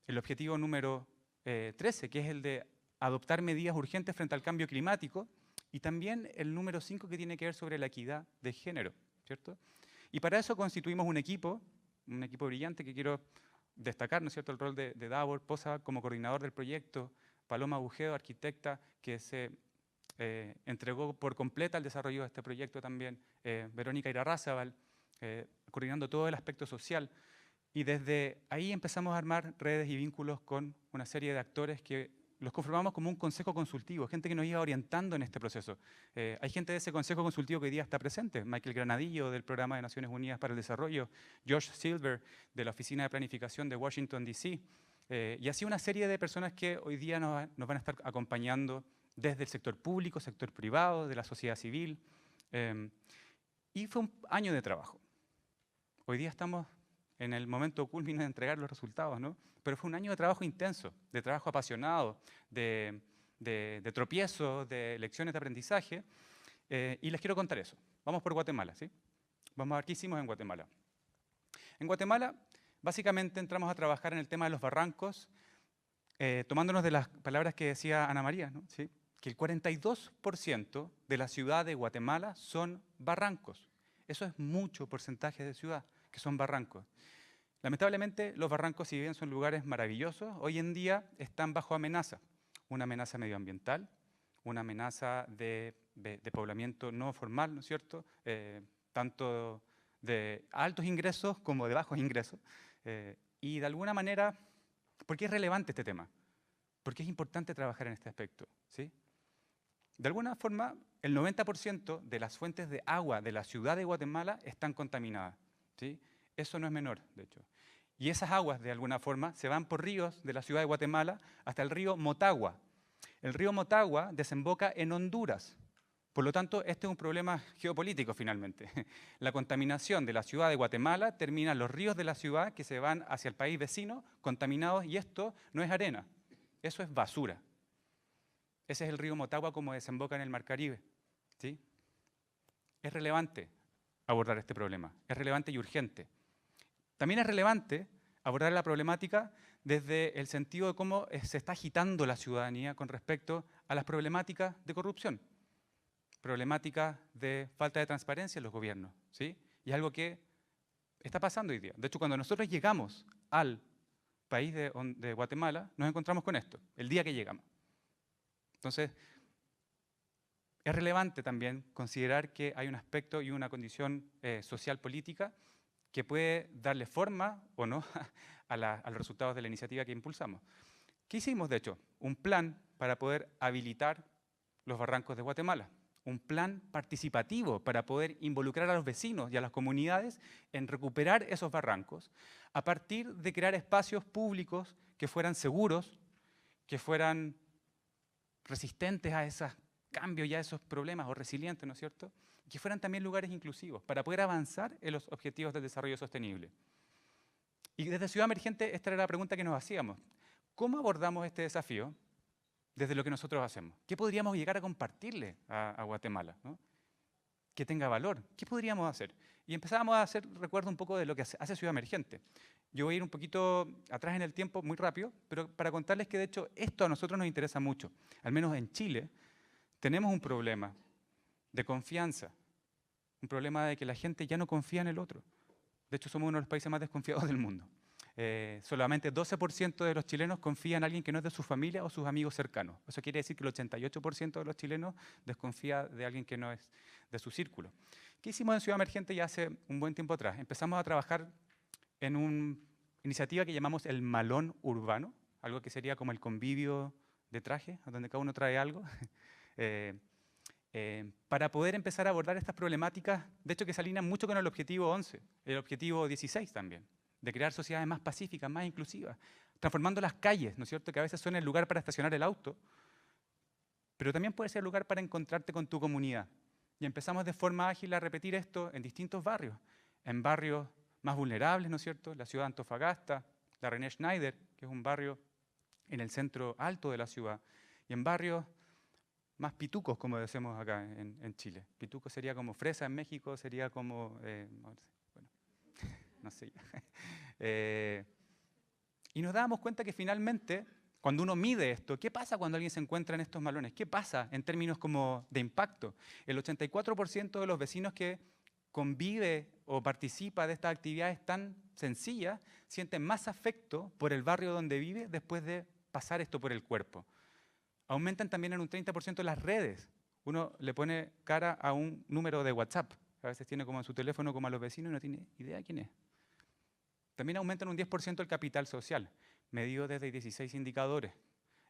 El objetivo número 13, que es el de adoptar medidas urgentes frente al cambio climático, y también el número 5, que tiene que ver sobre la equidad de género, ¿cierto? Y para eso constituimos un equipo brillante que quiero destacar, ¿no es cierto?, el rol de Davor Posa como coordinador del proyecto, Paloma Bujedo, arquitecta, que se entregó por completa al desarrollo de este proyecto también, Verónica Irarrázaval, coordinando todo el aspecto social. Y desde ahí empezamos a armar redes y vínculos con una serie de actores que los conformamos como un consejo consultivo, gente que nos iba orientando en este proceso. Hay gente de ese consejo consultivo que hoy día está presente, Michael Granadillo del Programa de Naciones Unidas para el Desarrollo, Josh Silver de la Oficina de Planificación de Washington, D.C., y así una serie de personas que hoy día nos van a estar acompañando desde el sector público, sector privado, de la sociedad civil. Y fue un año de trabajo. Hoy día estamos en el momento culmine de entregar los resultados, ¿no? Pero fue un año de trabajo intenso, de trabajo apasionado, de tropiezos, de lecciones de aprendizaje. Y les quiero contar eso. Vamos por Guatemala, ¿sí? Vamos a ver qué hicimos en Guatemala. En Guatemala, básicamente entramos a trabajar en el tema de los barrancos, tomándonos de las palabras que decía Ana María, ¿no? ¿Sí? Que el 42% de la ciudad de Guatemala son barrancos. Eso es mucho porcentaje de ciudad que son barrancos. Lamentablemente, los barrancos, si bien son lugares maravillosos, hoy en día están bajo amenaza. Una amenaza medioambiental, una amenaza de poblamiento no formal, ¿no es cierto? Tanto de altos ingresos como de bajos ingresos. Y de alguna manera, ¿por qué es relevante este tema? Porque es importante trabajar en este aspecto, ¿sí? De alguna forma, el 90% de las fuentes de agua de la ciudad de Guatemala están contaminadas, ¿sí? Eso no es menor, de hecho. Y esas aguas, de alguna forma, se van por ríos de la ciudad de Guatemala hasta el río Motagua. El río Motagua desemboca en Honduras. Por lo tanto, este es un problema geopolítico, finalmente. La contaminación de la ciudad de Guatemala termina en los ríos de la ciudad que se van hacia el país vecino, contaminados, y esto no es arena, eso es basura. Ese es el río Motagua como desemboca en el Mar Caribe, ¿sí? Es relevante abordar este problema, es relevante y urgente. También es relevante abordar la problemática desde el sentido de cómo se está agitando la ciudadanía con respecto a las problemáticas de corrupción, problemáticas de falta de transparencia en los gobiernos, ¿sí? Y es algo que está pasando hoy día. De hecho, cuando nosotros llegamos al país de Guatemala, nos encontramos con esto, el día que llegamos. Entonces, es relevante también considerar que hay un aspecto y una condición social política que puede darle forma o no a los resultados de la iniciativa que impulsamos. ¿Qué hicimos, de hecho? Un plan para poder habilitar los barrancos de Guatemala. Un plan participativo para poder involucrar a los vecinos y a las comunidades en recuperar esos barrancos a partir de crear espacios públicos que fueran seguros, que fueran resistentes a esas cambio ya esos problemas o resilientes, ¿no es cierto? Que fueran también lugares inclusivos para poder avanzar en los objetivos del desarrollo sostenible. Y desde Ciudad Emergente esta era la pregunta que nos hacíamos. ¿Cómo abordamos este desafío desde lo que nosotros hacemos? ¿Qué podríamos llegar a compartirle a Guatemala, ¿no? Que tenga valor. ¿Qué podríamos hacer? Y empezábamos a hacer recuerdo un poco de lo que hace Ciudad Emergente. Yo voy a ir un poquito atrás en el tiempo, muy rápido, pero para contarles que de hecho esto a nosotros nos interesa mucho. Al menos en Chile tenemos un problema de confianza, un problema de que la gente ya no confía en el otro. De hecho somos uno de los países más desconfiados del mundo. Solamente 12% de los chilenos confían en alguien que no es de su familia o sus amigos cercanos. Eso quiere decir que el 88% de los chilenos desconfía de alguien que no es de su círculo. ¿Qué hicimos en Ciudad Emergente ya hace un buen tiempo atrás? Empezamos a trabajar en una iniciativa que llamamos el malón urbano, algo que sería como el convivio de traje, donde cada uno trae algo, para poder empezar a abordar estas problemáticas, de hecho que se alinean mucho con el objetivo 11, el objetivo 16 también, de crear sociedades más pacíficas, más inclusivas, transformando las calles, ¿no es cierto?, que a veces son el lugar para estacionar el auto, pero también puede ser el lugar para encontrarte con tu comunidad. Y empezamos de forma ágil a repetir esto en distintos barrios, en barrios más vulnerables, ¿no es cierto?, la ciudad de Antofagasta, la René Schneider, que es un barrio en el centro alto de la ciudad, y en barrios más pitucos, como decimos acá en Chile. Pituco sería como fresa en México, sería como, no sé. Y nos dábamos cuenta que finalmente, cuando uno mide esto, ¿qué pasa cuando alguien se encuentra en estos malones? ¿Qué pasa en términos como de impacto? El 84% de los vecinos que convive o participa de estas actividades tan sencillas sienten más afecto por el barrio donde vive después de pasar esto por el cuerpo. Aumentan también en un 30% las redes. Uno le pone cara a un número de WhatsApp. A veces tiene como en su teléfono como a los vecinos y no tiene idea quién es. También aumentan un 10% el capital social, medido desde 16 indicadores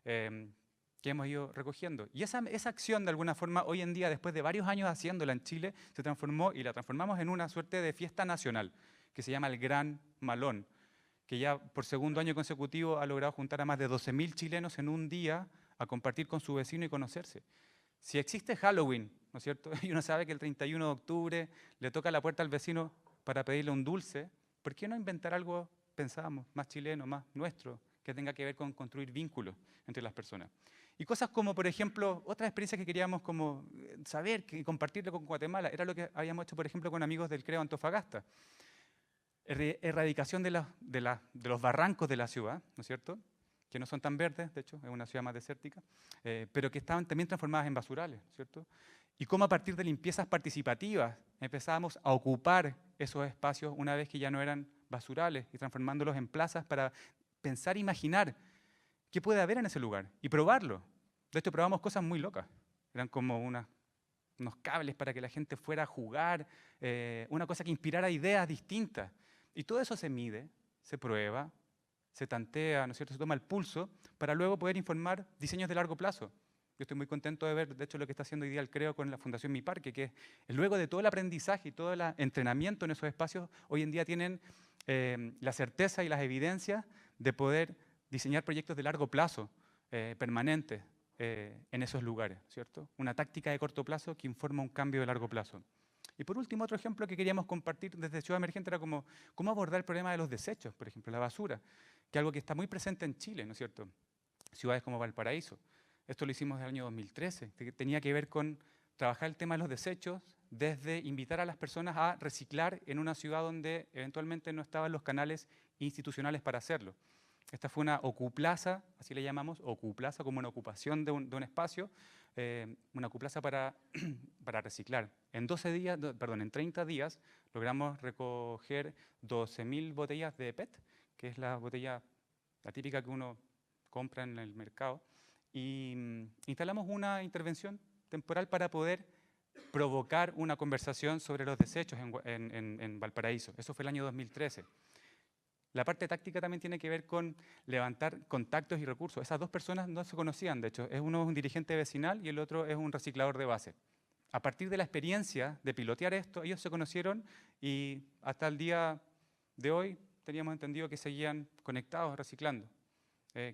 que hemos ido recogiendo. Y esa acción, de alguna forma, hoy en día, después de varios años haciéndola en Chile, se transformó y la transformamos en una suerte de fiesta nacional, que se llama el Gran Malón, que ya por segundo año consecutivo ha logrado juntar a más de 12.000 chilenos en un día a compartir con su vecino y conocerse. Si existe Halloween, ¿no es cierto?, y uno sabe que el 31 de octubre le toca la puerta al vecino para pedirle un dulce, ¿por qué no inventar algo, pensábamos, más chileno, más nuestro, que tenga que ver con construir vínculos entre las personas? Y cosas como, por ejemplo, otras experiencias que queríamos como saber y compartirlo con Guatemala, era lo que habíamos hecho, por ejemplo, con amigos del CREO Antofagasta. Erradicación de los barrancos de la ciudad, ¿no es cierto?, que no son tan verdes, de hecho, es una ciudad más desértica, pero que estaban también transformadas en basurales, ¿cierto? Y cómo a partir de limpiezas participativas empezábamos a ocupar esos espacios una vez que ya no eran basurales y transformándolos en plazas para pensar e imaginar qué puede haber en ese lugar y probarlo. De hecho, probamos cosas muy locas. Eran como unos cables para que la gente fuera a jugar, una cosa que inspirara ideas distintas. Y todo eso se mide, se prueba, se tantea, ¿no es cierto?, se toma el pulso para luego poder informar diseños de largo plazo. Yo estoy muy contento de ver, de hecho, lo que está haciendo hoy día el CREO con la Fundación Mi Parque, que luego de todo el aprendizaje y todo el entrenamiento en esos espacios, hoy en día tienen la certeza y las evidencias de poder diseñar proyectos de largo plazo, permanentes, en esos lugares, ¿cierto? Una táctica de corto plazo que informa un cambio de largo plazo. Y por último, otro ejemplo que queríamos compartir desde Ciudad Emergente era como cómo abordar el problema de los desechos, por ejemplo, la basura, que es algo que está muy presente en Chile, ¿no es cierto? Ciudades como Valparaíso. Esto lo hicimos en el año 2013, que tenía que ver con trabajar el tema de los desechos desde invitar a las personas a reciclar en una ciudad donde eventualmente no estaban los canales institucionales para hacerlo. Esta fue una ocuplaza, así le llamamos, ocuplaza como una ocupación de un espacio, una ocuplaza para reciclar. En 30 días logramos recoger 12.000 botellas de PET, que es la botella, la típica que uno compra en el mercado, y instalamos una intervención temporal para poder provocar una conversación sobre los desechos en Valparaíso. Eso fue el año 2013. La parte táctica también tiene que ver con levantar contactos y recursos. Esas dos personas no se conocían, de hecho. Uno es un dirigente vecinal y el otro es un reciclador de base. A partir de la experiencia de pilotear esto, ellos se conocieron y hasta el día de hoy teníamos entendido que seguían conectados, reciclando.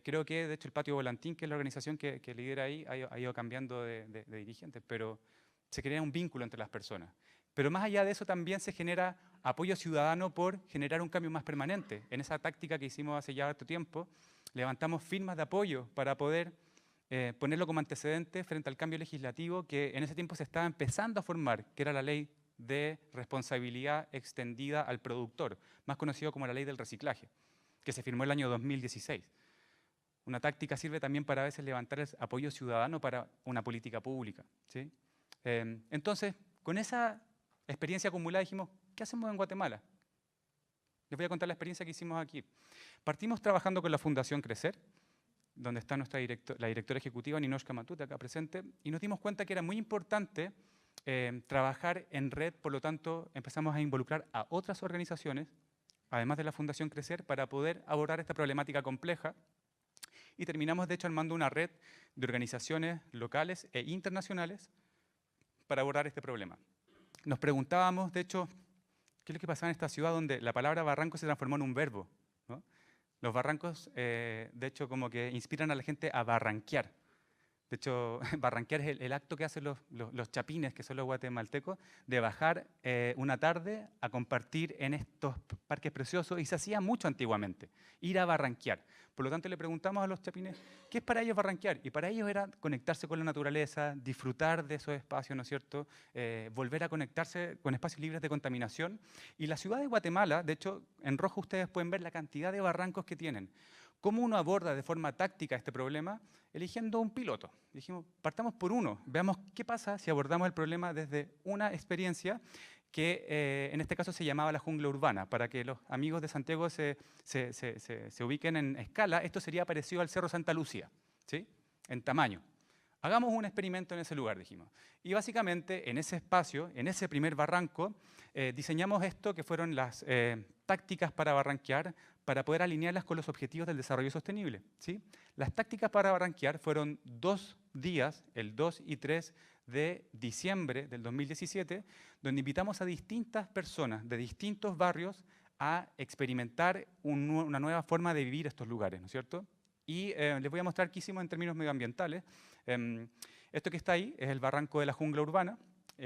Creo que, de hecho, el Patio Volantín, que es la organización que lidera ahí, ha ido cambiando de dirigentes, pero se crea un vínculo entre las personas. Pero más allá de eso también se genera apoyo ciudadano por generar un cambio más permanente. En esa táctica que hicimos hace ya harto tiempo, levantamos firmas de apoyo para poder ponerlo como antecedente frente al cambio legislativo que en ese tiempo se estaba empezando a formar, que era la ley de responsabilidad extendida al productor, más conocido como la ley del reciclaje, que se firmó el año 2016. Una táctica sirve también para a veces levantar el apoyo ciudadano para una política pública, ¿sí? Entonces, con esa experiencia acumulada dijimos, ¿qué hacemos en Guatemala? Les voy a contar la experiencia que hicimos aquí. Partimos trabajando con la Fundación Crecer, donde está la directora ejecutiva Ninochka Matute, acá presente, y nos dimos cuenta que era muy importante trabajar en red, por lo tanto empezamos a involucrar a otras organizaciones, además de la Fundación Crecer, para poder abordar esta problemática compleja, y terminamos de hecho armando una red de organizaciones locales e internacionales para abordar este problema. Nos preguntábamos, de hecho, ¿qué es lo que pasaba en esta ciudad donde la palabra barranco se transformó en un verbo, ¿no? Los barrancos, de hecho, como que inspiran a la gente a barranquear. De hecho, barranquear es el acto que hacen los chapines, que son los guatemaltecos, de bajar una tarde a compartir en estos parques preciosos, y se hacía mucho antiguamente, ir a barranquear. Por lo tanto, le preguntamos a los chapines, ¿qué es para ellos barranquear? Y para ellos era conectarse con la naturaleza, disfrutar de esos espacios, ¿no es cierto? Volver a conectarse con espacios libres de contaminación. Y la ciudad de Guatemala, de hecho, en rojo ustedes pueden ver la cantidad de barrancos que tienen. ¿Cómo uno aborda de forma táctica este problema? Eligiendo un piloto. Dijimos, partamos por uno, veamos qué pasa si abordamos el problema desde una experiencia que en este caso se llamaba la jungla urbana. Para que los amigos de Santiago se ubiquen en escala, esto sería parecido al Cerro Santa Lucía, ¿sí? En tamaño. Hagamos un experimento en ese lugar, dijimos. Y básicamente en ese espacio, en ese primer barranco, diseñamos esto que fueron las tácticas para barranquear, para poder alinearlas con los objetivos del desarrollo sostenible, ¿sí? Las tácticas para barranquear fueron 2 días, el 2 y 3 de diciembre del 2017, donde invitamos a distintas personas de distintos barrios a experimentar una nueva forma de vivir estos lugares, ¿no es cierto? Y les voy a mostrar qué hicimos en términos medioambientales. Esto que está ahí es el barranco de la jungla urbana,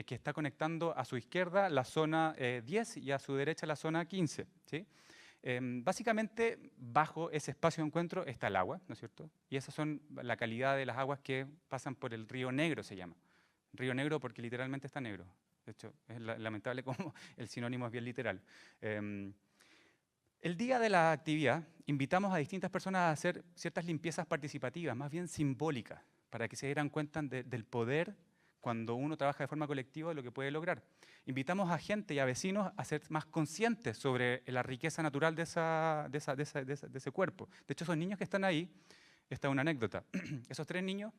que está conectando a su izquierda la zona 10 y a su derecha la zona 15, ¿sí? Básicamente, bajo ese espacio de encuentro está el agua, ¿no es cierto? Y esas son la calidad de las aguas que pasan por el río Negro, se llama. Río Negro porque literalmente está negro. De hecho, es lamentable como el sinónimo es bien literal. El día de la actividad invitamos a distintas personas a hacer ciertas limpiezas participativas, más bien simbólicas, para que se dieran cuenta del poder cuando uno trabaja de forma colectiva de lo que puede lograr. Invitamos a gente y a vecinos a ser más conscientes sobre la riqueza natural de ese cuerpo. De hecho, esos niños que están ahí, esta es una anécdota, esos 3 niños,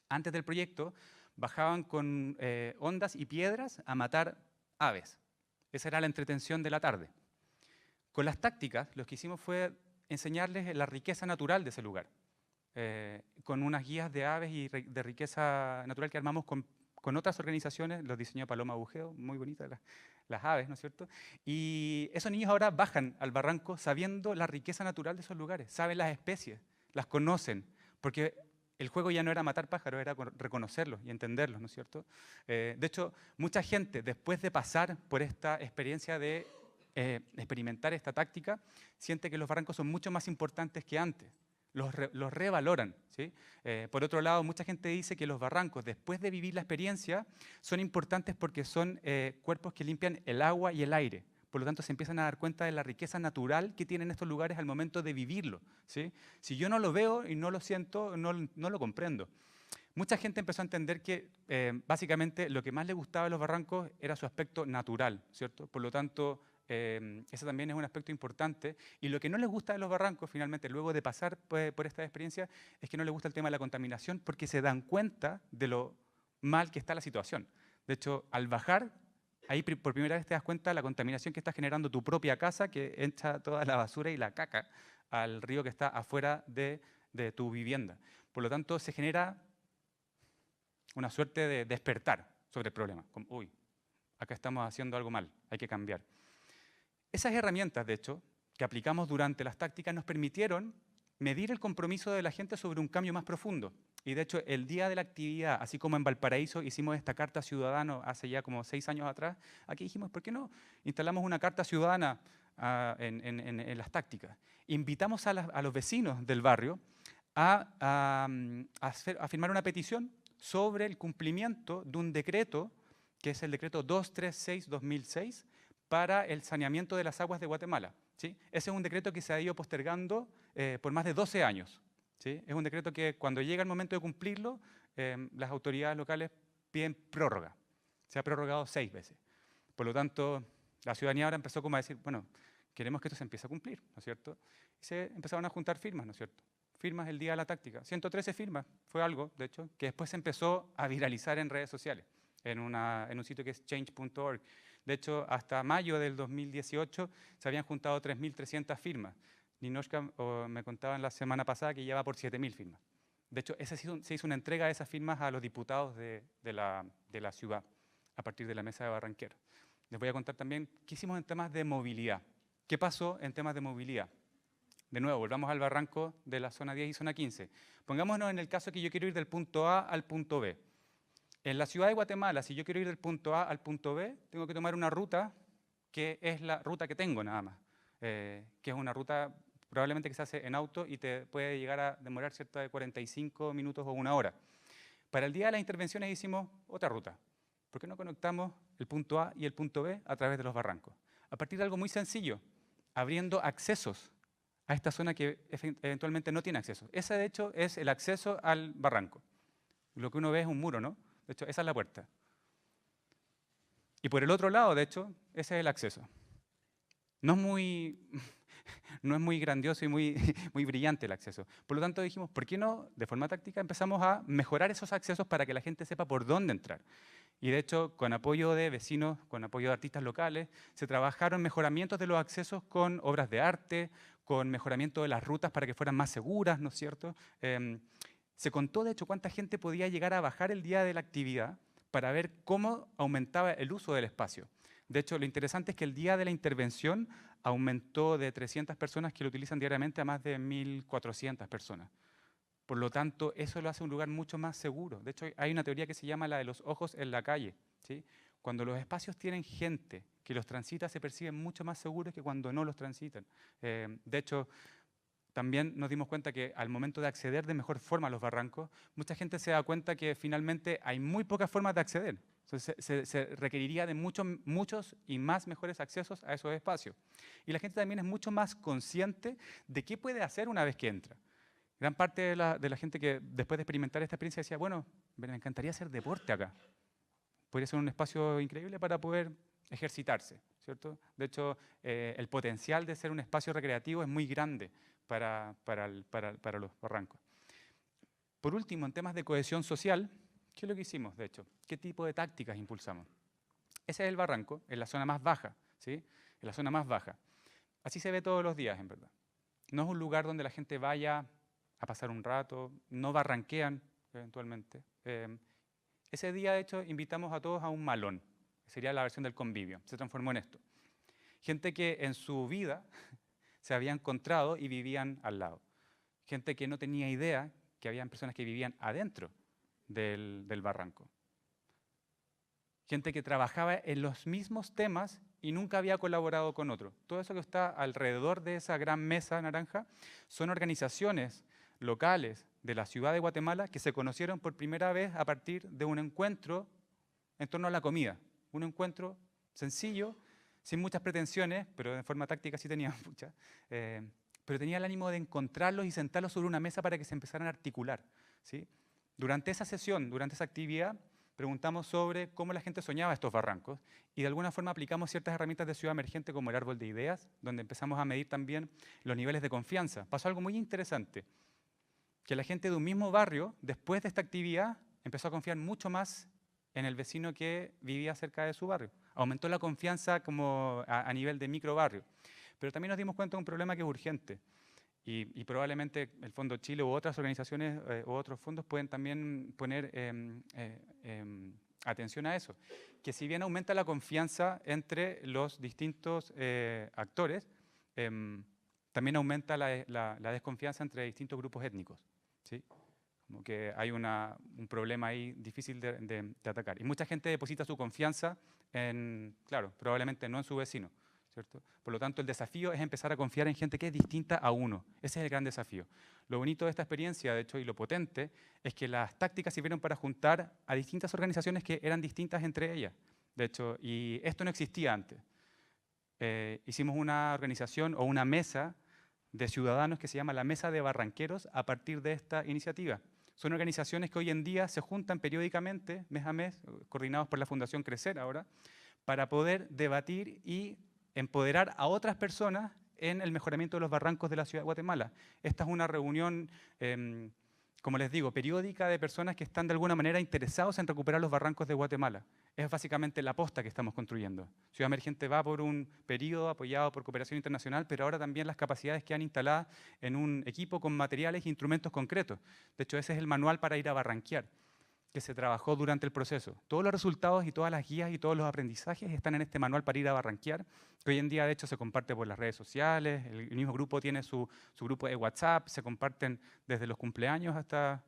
antes del proyecto, bajaban con ondas y piedras a matar aves. Esa era la entretención de la tarde. Con las tácticas, lo que hicimos fue enseñarles la riqueza natural de ese lugar, con unas guías de aves y de riqueza natural que armamos con otras organizaciones, los diseñó Paloma Bujeo, muy bonitas las aves, ¿no es cierto? Y esos niños ahora bajan al barranco sabiendo la riqueza natural de esos lugares, saben las especies, las conocen, porque el juego ya no era matar pájaros, era reconocerlos y entenderlos, ¿no es cierto? De hecho, mucha gente, después de pasar por esta experiencia de experimentar esta táctica, siente que los barrancos son mucho más importantes que antes. Los revaloran, ¿sí? Por otro lado, mucha gente dice que los barrancos, después de vivir la experiencia, son importantes porque son cuerpos que limpian el agua y el aire. Por lo tanto, se empiezan a dar cuenta de la riqueza natural que tienen estos lugares al momento de vivirlo, ¿sí? Si yo no lo veo y no lo siento, no lo comprendo. Mucha gente empezó a entender que básicamente lo que más le gustaba de los barrancos era su aspecto natural, ¿cierto? Por lo tanto, ese también es un aspecto importante. Y lo que no les gusta de los barrancos, finalmente, luego de pasar por esta experiencia, es que no les gusta el tema de la contaminación porque se dan cuenta de lo mal que está la situación. De hecho, al bajar, ahí por primera vez te das cuenta de la contaminación que está generando tu propia casa, que echa toda la basura y la caca al río que está afuera de tu vivienda. Por lo tanto, se genera una suerte de despertar sobre el problema. Como, uy, acá estamos haciendo algo mal, hay que cambiar. Esas herramientas, de hecho, que aplicamos durante las tácticas nos permitieron medir el compromiso de la gente sobre un cambio más profundo. Y de hecho, el día de la actividad, así como en Valparaíso hicimos esta carta ciudadana hace ya como 6 años atrás, aquí dijimos, ¿por qué no instalamos una carta ciudadana en las tácticas? Invitamos a los vecinos del barrio a firmar una petición sobre el cumplimiento de un decreto, que es el decreto 236/2006, para el saneamiento de las aguas de Guatemala. ¿Sí? Ese es un decreto que se ha ido postergando por más de 12 años. ¿Sí? Es un decreto que cuando llega el momento de cumplirlo, las autoridades locales piden prórroga. Se ha prorrogado 6 veces. Por lo tanto, la ciudadanía ahora empezó como a decir, bueno, queremos que esto se empiece a cumplir, ¿no es cierto? Y se empezaron a juntar firmas, ¿no es cierto? Firmas el día de la táctica. 113 firmas, fue algo, de hecho, que después se empezó a viralizar en redes sociales, en un sitio que es change.org. De hecho, hasta mayo del 2018 se habían juntado 3.300 firmas. Ninochka me contaban la semana pasada que ya va por 7.000 firmas. De hecho, se hizo una entrega de esas firmas a los diputados de la ciudad a partir de la mesa de Barranqueros. Les voy a contar también qué hicimos en temas de movilidad. ¿Qué pasó en temas de movilidad? De nuevo, volvamos al barranco de la zona 10 y zona 15. Pongámonos en el caso que yo quiero ir del punto A al punto B. En la ciudad de Guatemala, si yo quiero ir del punto A al punto B, tengo que tomar una ruta que es la ruta que tengo nada más, que es una ruta probablemente que se hace en auto y te puede llegar a demorar cerca de 45 minutos o 1 hora. Para el día de las intervenciones hicimos otra ruta. ¿Por qué no conectamos el punto A y el punto B a través de los barrancos? A partir de algo muy sencillo, abriendo accesos a esta zona que eventualmente no tiene acceso. Ese, de hecho, es el acceso al barranco. Lo que uno ve es un muro, ¿no? De hecho, esa es la puerta. Y por el otro lado, de hecho, ese es el acceso. No es muy grandioso y muy brillante el acceso. Por lo tanto, dijimos, ¿por qué no, de forma táctica, empezamos a mejorar esos accesos para que la gente sepa por dónde entrar? Y de hecho, con apoyo de vecinos, con apoyo de artistas locales, se trabajaron mejoramientos de los accesos con obras de arte, con mejoramiento de las rutas para que fueran más seguras, ¿no es cierto? Se contó, de hecho, cuánta gente podía llegar a bajar el día de la actividad para ver cómo aumentaba el uso del espacio. De hecho, lo interesante es que el día de la intervención aumentó de 300 personas que lo utilizan diariamente a más de 1.400 personas. Por lo tanto, eso lo hace un lugar mucho más seguro. De hecho, hay una teoría que se llama la de los ojos en la calle, ¿sí? Cuando los espacios tienen gente que los transita, se perciben mucho más seguros que cuando no los transitan. De hecho, también nos dimos cuenta que al momento de acceder de mejor forma a los barrancos, mucha gente se da cuenta que finalmente hay muy pocas formas de acceder. Entonces, se requeriría de muchos y más mejores accesos a esos espacios. Y la gente también es mucho más consciente de qué puede hacer una vez que entra. Gran parte de la gente que después de experimentar esta experiencia decía, bueno, me encantaría hacer deporte acá. Podría ser un espacio increíble para poder ejercitarse, ¿cierto? De hecho, el potencial de ser un espacio recreativo es muy grande para los barrancos. Por último, en temas de cohesión social, ¿qué es lo que hicimos, de hecho? ¿Qué tipo de tácticas impulsamos? Ese es el barranco, en la zona más baja, ¿sí? En la zona más baja. Así se ve todos los días, en verdad. No es un lugar donde la gente vaya a pasar un rato, no barranquean eventualmente. Ese día, de hecho, invitamos a todos a un malón, que sería la versión del convivio, se transformó en esto. Gente que en su vida se había encontrado y vivían al lado. Gente que no tenía idea que habían personas que vivían adentro del barranco. Gente que trabajaba en los mismos temas y nunca había colaborado con otro. Todo eso que está alrededor de esa gran mesa naranja son organizaciones locales de la ciudad de Guatemala que se conocieron por primera vez a partir de un encuentro en torno a la comida. Un encuentro sencillo, sin muchas pretensiones, pero de forma táctica sí tenían muchas. Pero tenía el ánimo de encontrarlos y sentarlos sobre una mesa para que se empezaran a articular, ¿sí? Durante esa sesión, durante esa actividad, preguntamos sobre cómo la gente soñaba estos barrancos y de alguna forma aplicamos ciertas herramientas de ciudad emergente como el árbol de ideas, donde empezamos a medir también los niveles de confianza. Pasó algo muy interesante, que la gente de un mismo barrio, después de esta actividad, empezó a confiar mucho más en el vecino que vivía cerca de su barrio. Aumentó la confianza como a nivel de microbarrio. Pero también nos dimos cuenta de un problema que es urgente. Y probablemente el Fondo Chile u otras organizaciones u otros fondos pueden también poner atención a eso. Que si bien aumenta la confianza entre los distintos actores, también aumenta la desconfianza entre distintos grupos étnicos, ¿sí? Como que hay un problema ahí difícil de atacar. Y mucha gente deposita su confianza claro, probablemente no en su vecino, ¿cierto? Por lo tanto, el desafío es empezar a confiar en gente que es distinta a uno. Ese es el gran desafío. Lo bonito de esta experiencia, de hecho, y lo potente, es que las tácticas sirvieron para juntar a distintas organizaciones que eran distintas entre ellas. De hecho, y esto no existía antes. Hicimos una organización o una mesa de ciudadanos que se llama la Mesa de Barranqueros a partir de esta iniciativa. Son organizaciones que hoy en día se juntan periódicamente, mes a mes, coordinados por la Fundación Crecer ahora, para poder debatir y empoderar a otras personas en el mejoramiento de los barrancos de la ciudad de Guatemala. Esta es una reunión, como les digo, periódica de personas que están de alguna manera interesados en recuperar los barrancos de Guatemala. Es básicamente la posta que estamos construyendo. Ciudad Emergente va por un periodo apoyado por cooperación internacional, pero ahora también las capacidades que han instalado en un equipo con materiales e instrumentos concretos. De hecho, ese es el manual para ir a barranquear, que se trabajó durante el proceso. Todos los resultados y todas las guías y todos los aprendizajes están en este manual para ir a barranquear, que hoy en día de hecho se comparte por las redes sociales, el mismo grupo tiene su grupo de WhatsApp, se comparten desde los cumpleaños hasta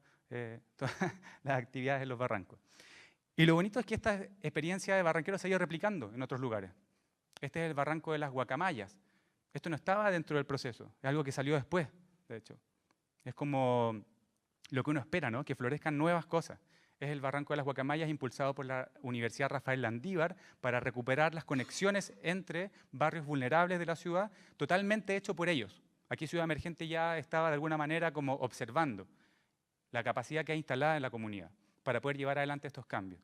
todas las actividades en los barrancos. Y lo bonito es que esta experiencia de barranqueros se ha ido replicando en otros lugares. Este es el barranco de las Guacamayas. Esto no estaba dentro del proceso, es algo que salió después, de hecho. Es como lo que uno espera, ¿no? Que florezcan nuevas cosas. Es el barranco de las Guacamayas impulsado por la Universidad Rafael Landívar para recuperar las conexiones entre barrios vulnerables de la ciudad, totalmente hecho por ellos. Aquí Ciudad Emergente ya estaba de alguna manera como observando la capacidad que hay instalada en la comunidad para poder llevar adelante estos cambios.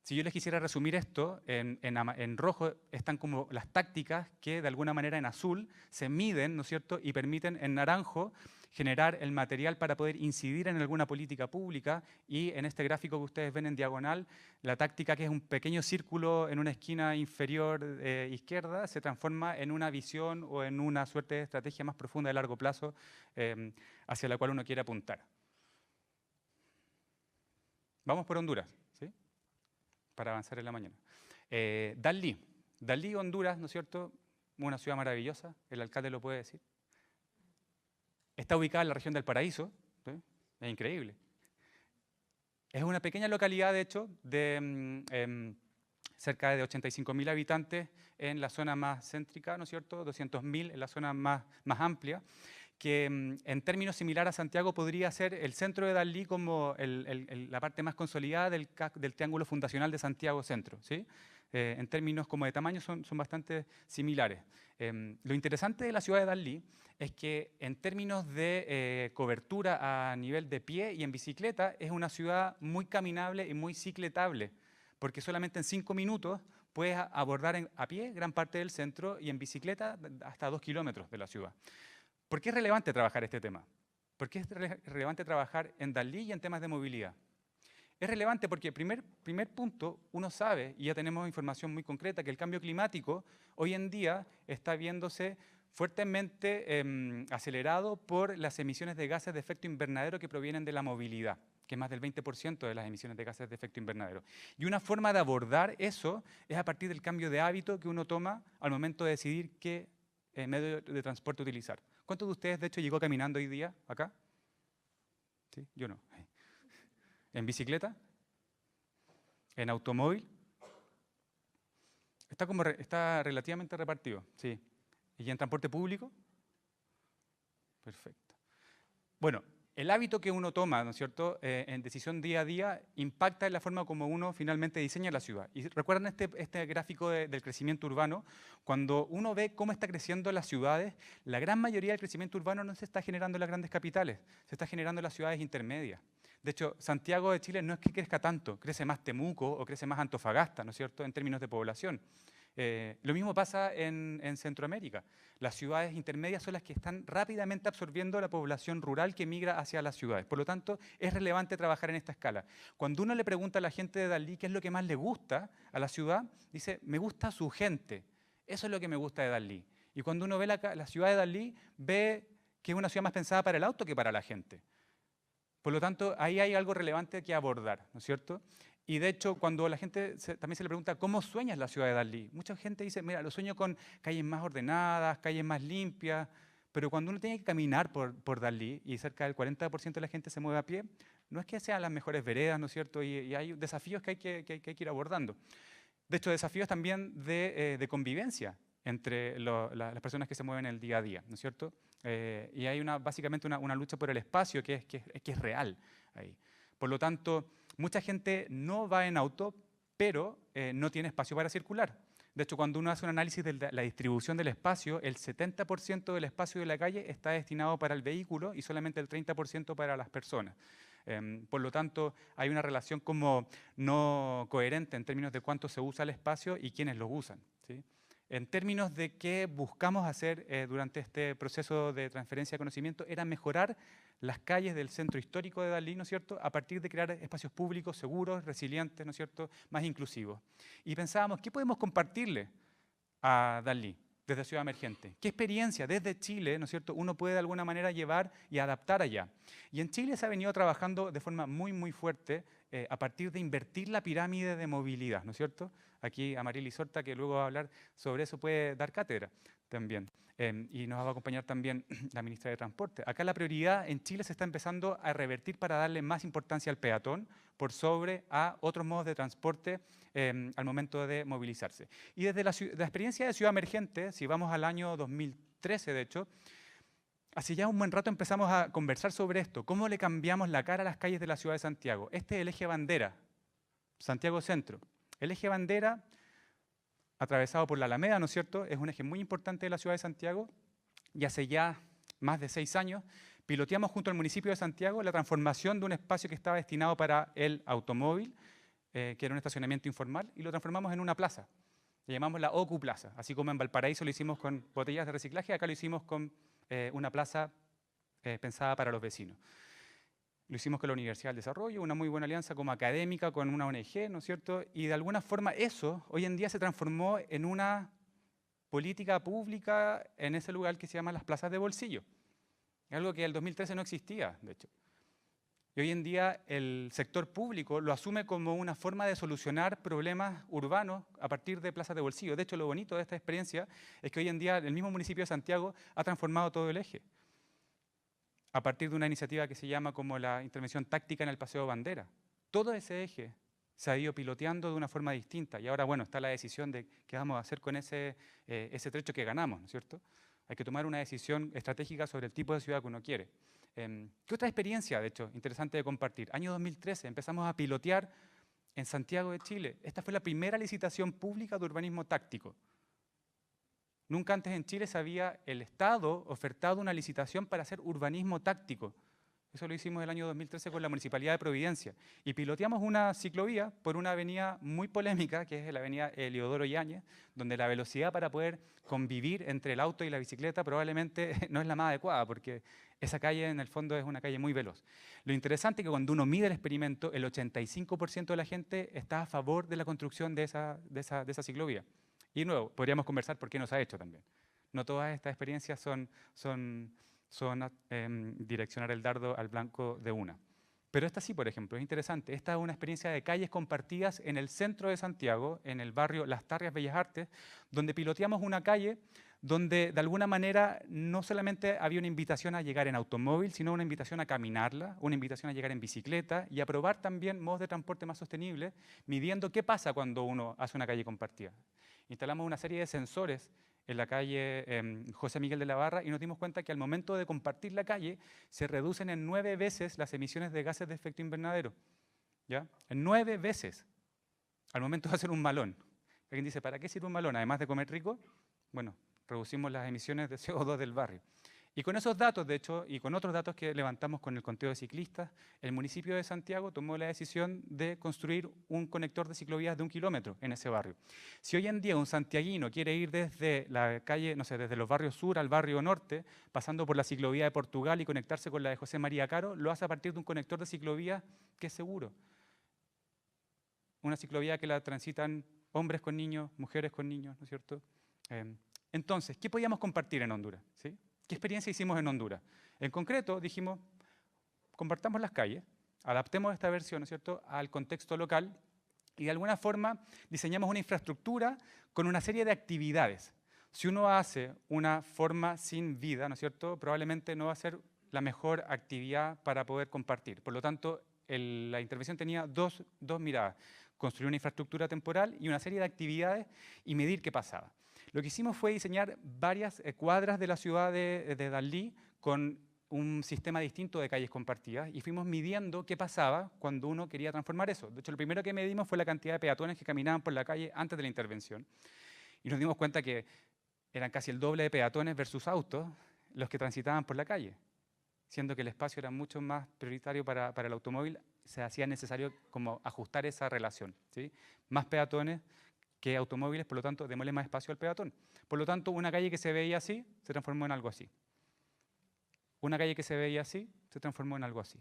Si yo les quisiera resumir esto, en rojo están como las tácticas que de alguna manera en azul se miden, ¿no es cierto?, y permiten en naranjo generar el material para poder incidir en alguna política pública, y en este gráfico que ustedes ven en diagonal, la táctica, que es un pequeño círculo en una esquina inferior izquierda, se transforma en una visión o en una suerte de estrategia más profunda de largo plazo hacia la cual uno quiere apuntar. Vamos por Honduras, ¿sí? Para avanzar en la mañana. Dalí, Honduras, ¿no es cierto? Una ciudad maravillosa, el alcalde lo puede decir. Está ubicada en la región del Paraíso, ¿sí? Es increíble. Es una pequeña localidad, de hecho, de cerca de 85.000 habitantes en la zona más céntrica, ¿no es cierto? 200.000 en la zona más amplia, que en términos similares a Santiago podría ser el centro de Dalí como la parte más consolidada del triángulo fundacional de Santiago Centro, ¿sí? En términos como de tamaño son bastante similares. Lo interesante de la ciudad de Dalí es que en términos de cobertura a nivel de pie y en bicicleta es una ciudad muy caminable y muy cicletable, porque solamente en 5 minutos puedes abordar a pie gran parte del centro y en bicicleta hasta 2 kilómetros de la ciudad. ¿Por qué es relevante trabajar este tema? ¿Por qué es relevante trabajar en Dalí y en temas de movilidad? Es relevante porque, primer punto, uno sabe, y ya tenemos información muy concreta, que el cambio climático hoy en día está viéndose fuertemente acelerado por las emisiones de gases de efecto invernadero que provienen de la movilidad, que es más del 20% de las emisiones de gases de efecto invernadero. Y una forma de abordar eso es a partir del cambio de hábito que uno toma al momento de decidir qué medio de transporte utilizar. ¿Cuántos de ustedes, de hecho, llegó caminando hoy día acá? ¿Sí? Yo no. ¿En bicicleta? ¿En automóvil? Está relativamente repartido, sí. ¿Y en transporte público? Perfecto. Bueno, el hábito que uno toma, ¿no es cierto?, en decisión día a día, impacta en la forma como uno finalmente diseña la ciudad. Y recuerdan este gráfico del crecimiento urbano, cuando uno ve cómo está creciendo las ciudades, la gran mayoría del crecimiento urbano no se está generando en las grandes capitales, se está generando en las ciudades intermedias. De hecho, Santiago de Chile no es que crezca tanto, crece más Temuco o crece más Antofagasta, ¿no es cierto?, en términos de población. Lo mismo pasa en Centroamérica. Las ciudades intermedias son las que están rápidamente absorbiendo la población rural que migra hacia las ciudades. Por lo tanto, es relevante trabajar en esta escala. Cuando uno le pregunta a la gente de Dalí qué es lo que más le gusta a la ciudad, dice, me gusta su gente. Eso es lo que me gusta de Dalí. Y cuando uno ve la ciudad de Dalí, ve que es una ciudad más pensada para el auto que para la gente. Por lo tanto, ahí hay algo relevante que abordar, ¿no es cierto? Y de hecho, cuando la gente también se le pregunta ¿cómo sueñas la ciudad de Dalí? Mucha gente dice, mira, lo sueño con calles más ordenadas, calles más limpias, pero cuando uno tiene que caminar por Danlí y cerca del 40% de la gente se mueve a pie, no es que sean las mejores veredas, ¿no es cierto? Y hay desafíos que hay que ir abordando. De hecho, desafíos también de convivencia entre las personas que se mueven el día a día, ¿no es cierto? Y hay básicamente una lucha por el espacio que es real ahí. Por lo tanto, mucha gente no va en auto, pero no tiene espacio para circular. De hecho, cuando uno hace un análisis de la distribución del espacio, el 70% del espacio de la calle está destinado para el vehículo y solamente el 30% para las personas. Por lo tanto, hay una relación como no coherente en términos de cuánto se usa el espacio y quiénes lo usan, ¿sí? En términos de qué buscamos hacer durante este proceso de transferencia de conocimiento, era mejorar las calles del centro histórico de Danlí, ¿no es cierto?, a partir de crear espacios públicos seguros, resilientes, ¿no es cierto?, más inclusivos. Y pensábamos, ¿qué podemos compartirle a Danlí desde Ciudad Emergente? ¿Qué experiencia desde Chile, ¿no es cierto?, uno puede de alguna manera llevar y adaptar allá? Y en Chile se ha venido trabajando de forma muy fuerte a partir de invertir la pirámide de movilidad, ¿no es cierto? Aquí Amarili Sorta, que luego va a hablar sobre eso, puede dar cátedra también. Y nos va a acompañar también la ministra de Transporte. Acá la prioridad en Chile se está empezando a revertir para darle más importancia al peatón por sobre a otros modos de transporte al momento de movilizarse. Y desde la experiencia de Ciudad Emergente, si vamos al año 2013 de hecho, hace ya un buen rato empezamos a conversar sobre esto, cómo le cambiamos la cara a las calles de la ciudad de Santiago. Este es el eje bandera, Santiago Centro. El eje bandera, atravesado por la Alameda, ¿no es cierto?, es un eje muy importante de la ciudad de Santiago y hace ya más de 6 años piloteamos junto al municipio de Santiago la transformación de un espacio que estaba destinado para el automóvil, que era un estacionamiento informal, y lo transformamos en una plaza. Le llamamos la Ocu Plaza, así como en Valparaíso lo hicimos con botellas de reciclaje, acá lo hicimos con una plaza pensada para los vecinos. Lo hicimos con la Universidad del Desarrollo, una muy buena alianza como académica con una ONG, ¿no es cierto? Y de alguna forma eso hoy en día se transformó en una política pública en ese lugar que se llama las plazas de bolsillo. Algo que en el 2013 no existía, de hecho. Y hoy en día el sector público lo asume como una forma de solucionar problemas urbanos a partir de plazas de bolsillo. De hecho, lo bonito de esta experiencia es que hoy en día el mismo municipio de Santiago ha transformado todo el eje a partir de una iniciativa que se llama como la intervención táctica en el Paseo Bandera. Todo ese eje se ha ido piloteando de una forma distinta y ahora, bueno, está la decisión de qué vamos a hacer con ese trecho que ganamos, ¿no es cierto? Hay que tomar una decisión estratégica sobre el tipo de ciudad que uno quiere. ¿Qué otra experiencia, de hecho, interesante de compartir? Año 2013 empezamos a pilotear en Santiago de Chile. Esta fue la primera licitación pública de urbanismo táctico. Nunca antes en Chile se había el Estado ofertado una licitación para hacer urbanismo táctico. Eso lo hicimos el año 2013 con la Municipalidad de Providencia. Y piloteamos una ciclovía por una avenida muy polémica, que es la avenida Eliodoro Yáñez, donde la velocidad para poder convivir entre el auto y la bicicleta probablemente no es la más adecuada, porque esa calle en el fondo es una calle muy veloz. Lo interesante es que cuando uno mide el experimento, el 85% de la gente está a favor de la construcción de esa ciclovía. Y de nuevo, podríamos conversar por qué no se ha hecho también. No todas estas experiencias son direccionar el dardo al blanco de una. Pero esta sí, por ejemplo, es interesante. Esta es una experiencia de calles compartidas en el centro de Santiago, en el barrio Las Tarrias Bellas Artes, donde piloteamos una calle donde de alguna manera no solamente había una invitación a llegar en automóvil, sino una invitación a caminarla, una invitación a llegar en bicicleta y a probar también modos de transporte más sostenibles, midiendo qué pasa cuando uno hace una calle compartida. Instalamos una serie de sensores en la calle José Miguel de la Barra y nos dimos cuenta que al momento de compartir la calle se reducen en 9 veces las emisiones de gases de efecto invernadero. ¿Ya? En 9 veces al momento de hacer un malón. Alguien dice, ¿para qué sirve un malón? Además de comer rico, bueno, reducimos las emisiones de CO2 del barrio. Y con esos datos, de hecho, y con otros datos que levantamos con el conteo de ciclistas, el municipio de Santiago tomó la decisión de construir un conector de ciclovías de 1 kilómetro en ese barrio. Si hoy en día un santiaguino quiere ir desde la calle, no sé, desde los barrios sur al barrio norte, pasando por la ciclovía de Portugal y conectarse con la de José María Caro, lo hace a partir de un conector de ciclovías que es seguro. Una ciclovía que la transitan hombres con niños, mujeres con niños, ¿no es cierto? Entonces, ¿qué podíamos compartir en Honduras? ¿Sí? ¿Qué experiencia hicimos en Honduras? En concreto, dijimos, compartamos las calles, adaptemos esta versión, ¿no es cierto?, al contexto local y de alguna forma diseñamos una infraestructura con una serie de actividades, Si uno hace una forma sin vida, ¿no es cierto?, probablemente no va a ser la mejor actividad para poder compartir. Por lo tanto, la intervención tenía dos miradas: construir una infraestructura temporal y una serie de actividades y medir qué pasaba. Lo que hicimos fue diseñar varias cuadras de la ciudad de Danlí con un sistema distinto de calles compartidas y fuimos midiendo qué pasaba cuando uno quería transformar eso. De hecho, lo primero que medimos fue la cantidad de peatones que caminaban por la calle antes de la intervención y nos dimos cuenta que eran casi el doble de peatones versus autos los que transitaban por la calle. Siendo que el espacio era mucho más prioritario para el automóvil, se hacía necesario como ajustar esa relación, ¿sí? Más peatones que automóviles, por lo tanto, démosle más espacio al peatón. Por lo tanto, una calle que se veía así, se transformó en algo así. Una calle que se veía así, se transformó en algo así.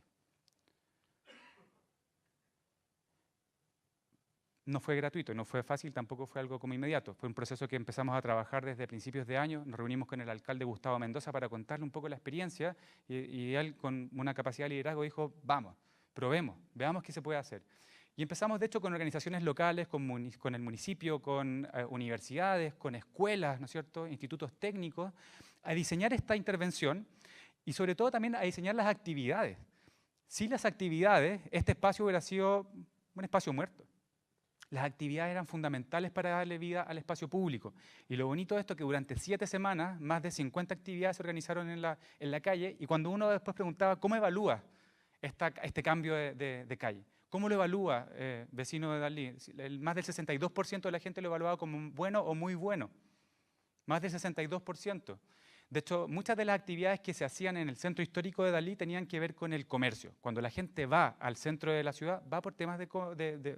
No fue gratuito, no fue fácil, tampoco fue algo como inmediato. Fue un proceso que empezamos a trabajar desde principios de año. Nos reunimos con el alcalde Gustavo Mendoza para contarle un poco la experiencia y él, con una capacidad de liderazgo, dijo: vamos, probemos, veamos qué se puede hacer. Y empezamos, de hecho, con organizaciones locales, con el municipio, con universidades, con escuelas, ¿no es cierto?, institutos técnicos, a diseñar esta intervención y sobre todo también a diseñar las actividades. Sin las actividades, este espacio hubiera sido un espacio muerto. Las actividades eran fundamentales para darle vida al espacio público. Y lo bonito de esto es que durante 7 semanas, más de 50 actividades se organizaron en la calle, y cuando uno después preguntaba cómo evalúa este cambio de calle, ¿cómo lo evalúa, vecino de Danlí? Más del 62% de la gente lo evaluaba como bueno o muy bueno. Más del 62%. De hecho, muchas de las actividades que se hacían en el centro histórico de Danlí tenían que ver con el comercio. Cuando la gente va al centro de la ciudad, va por temas de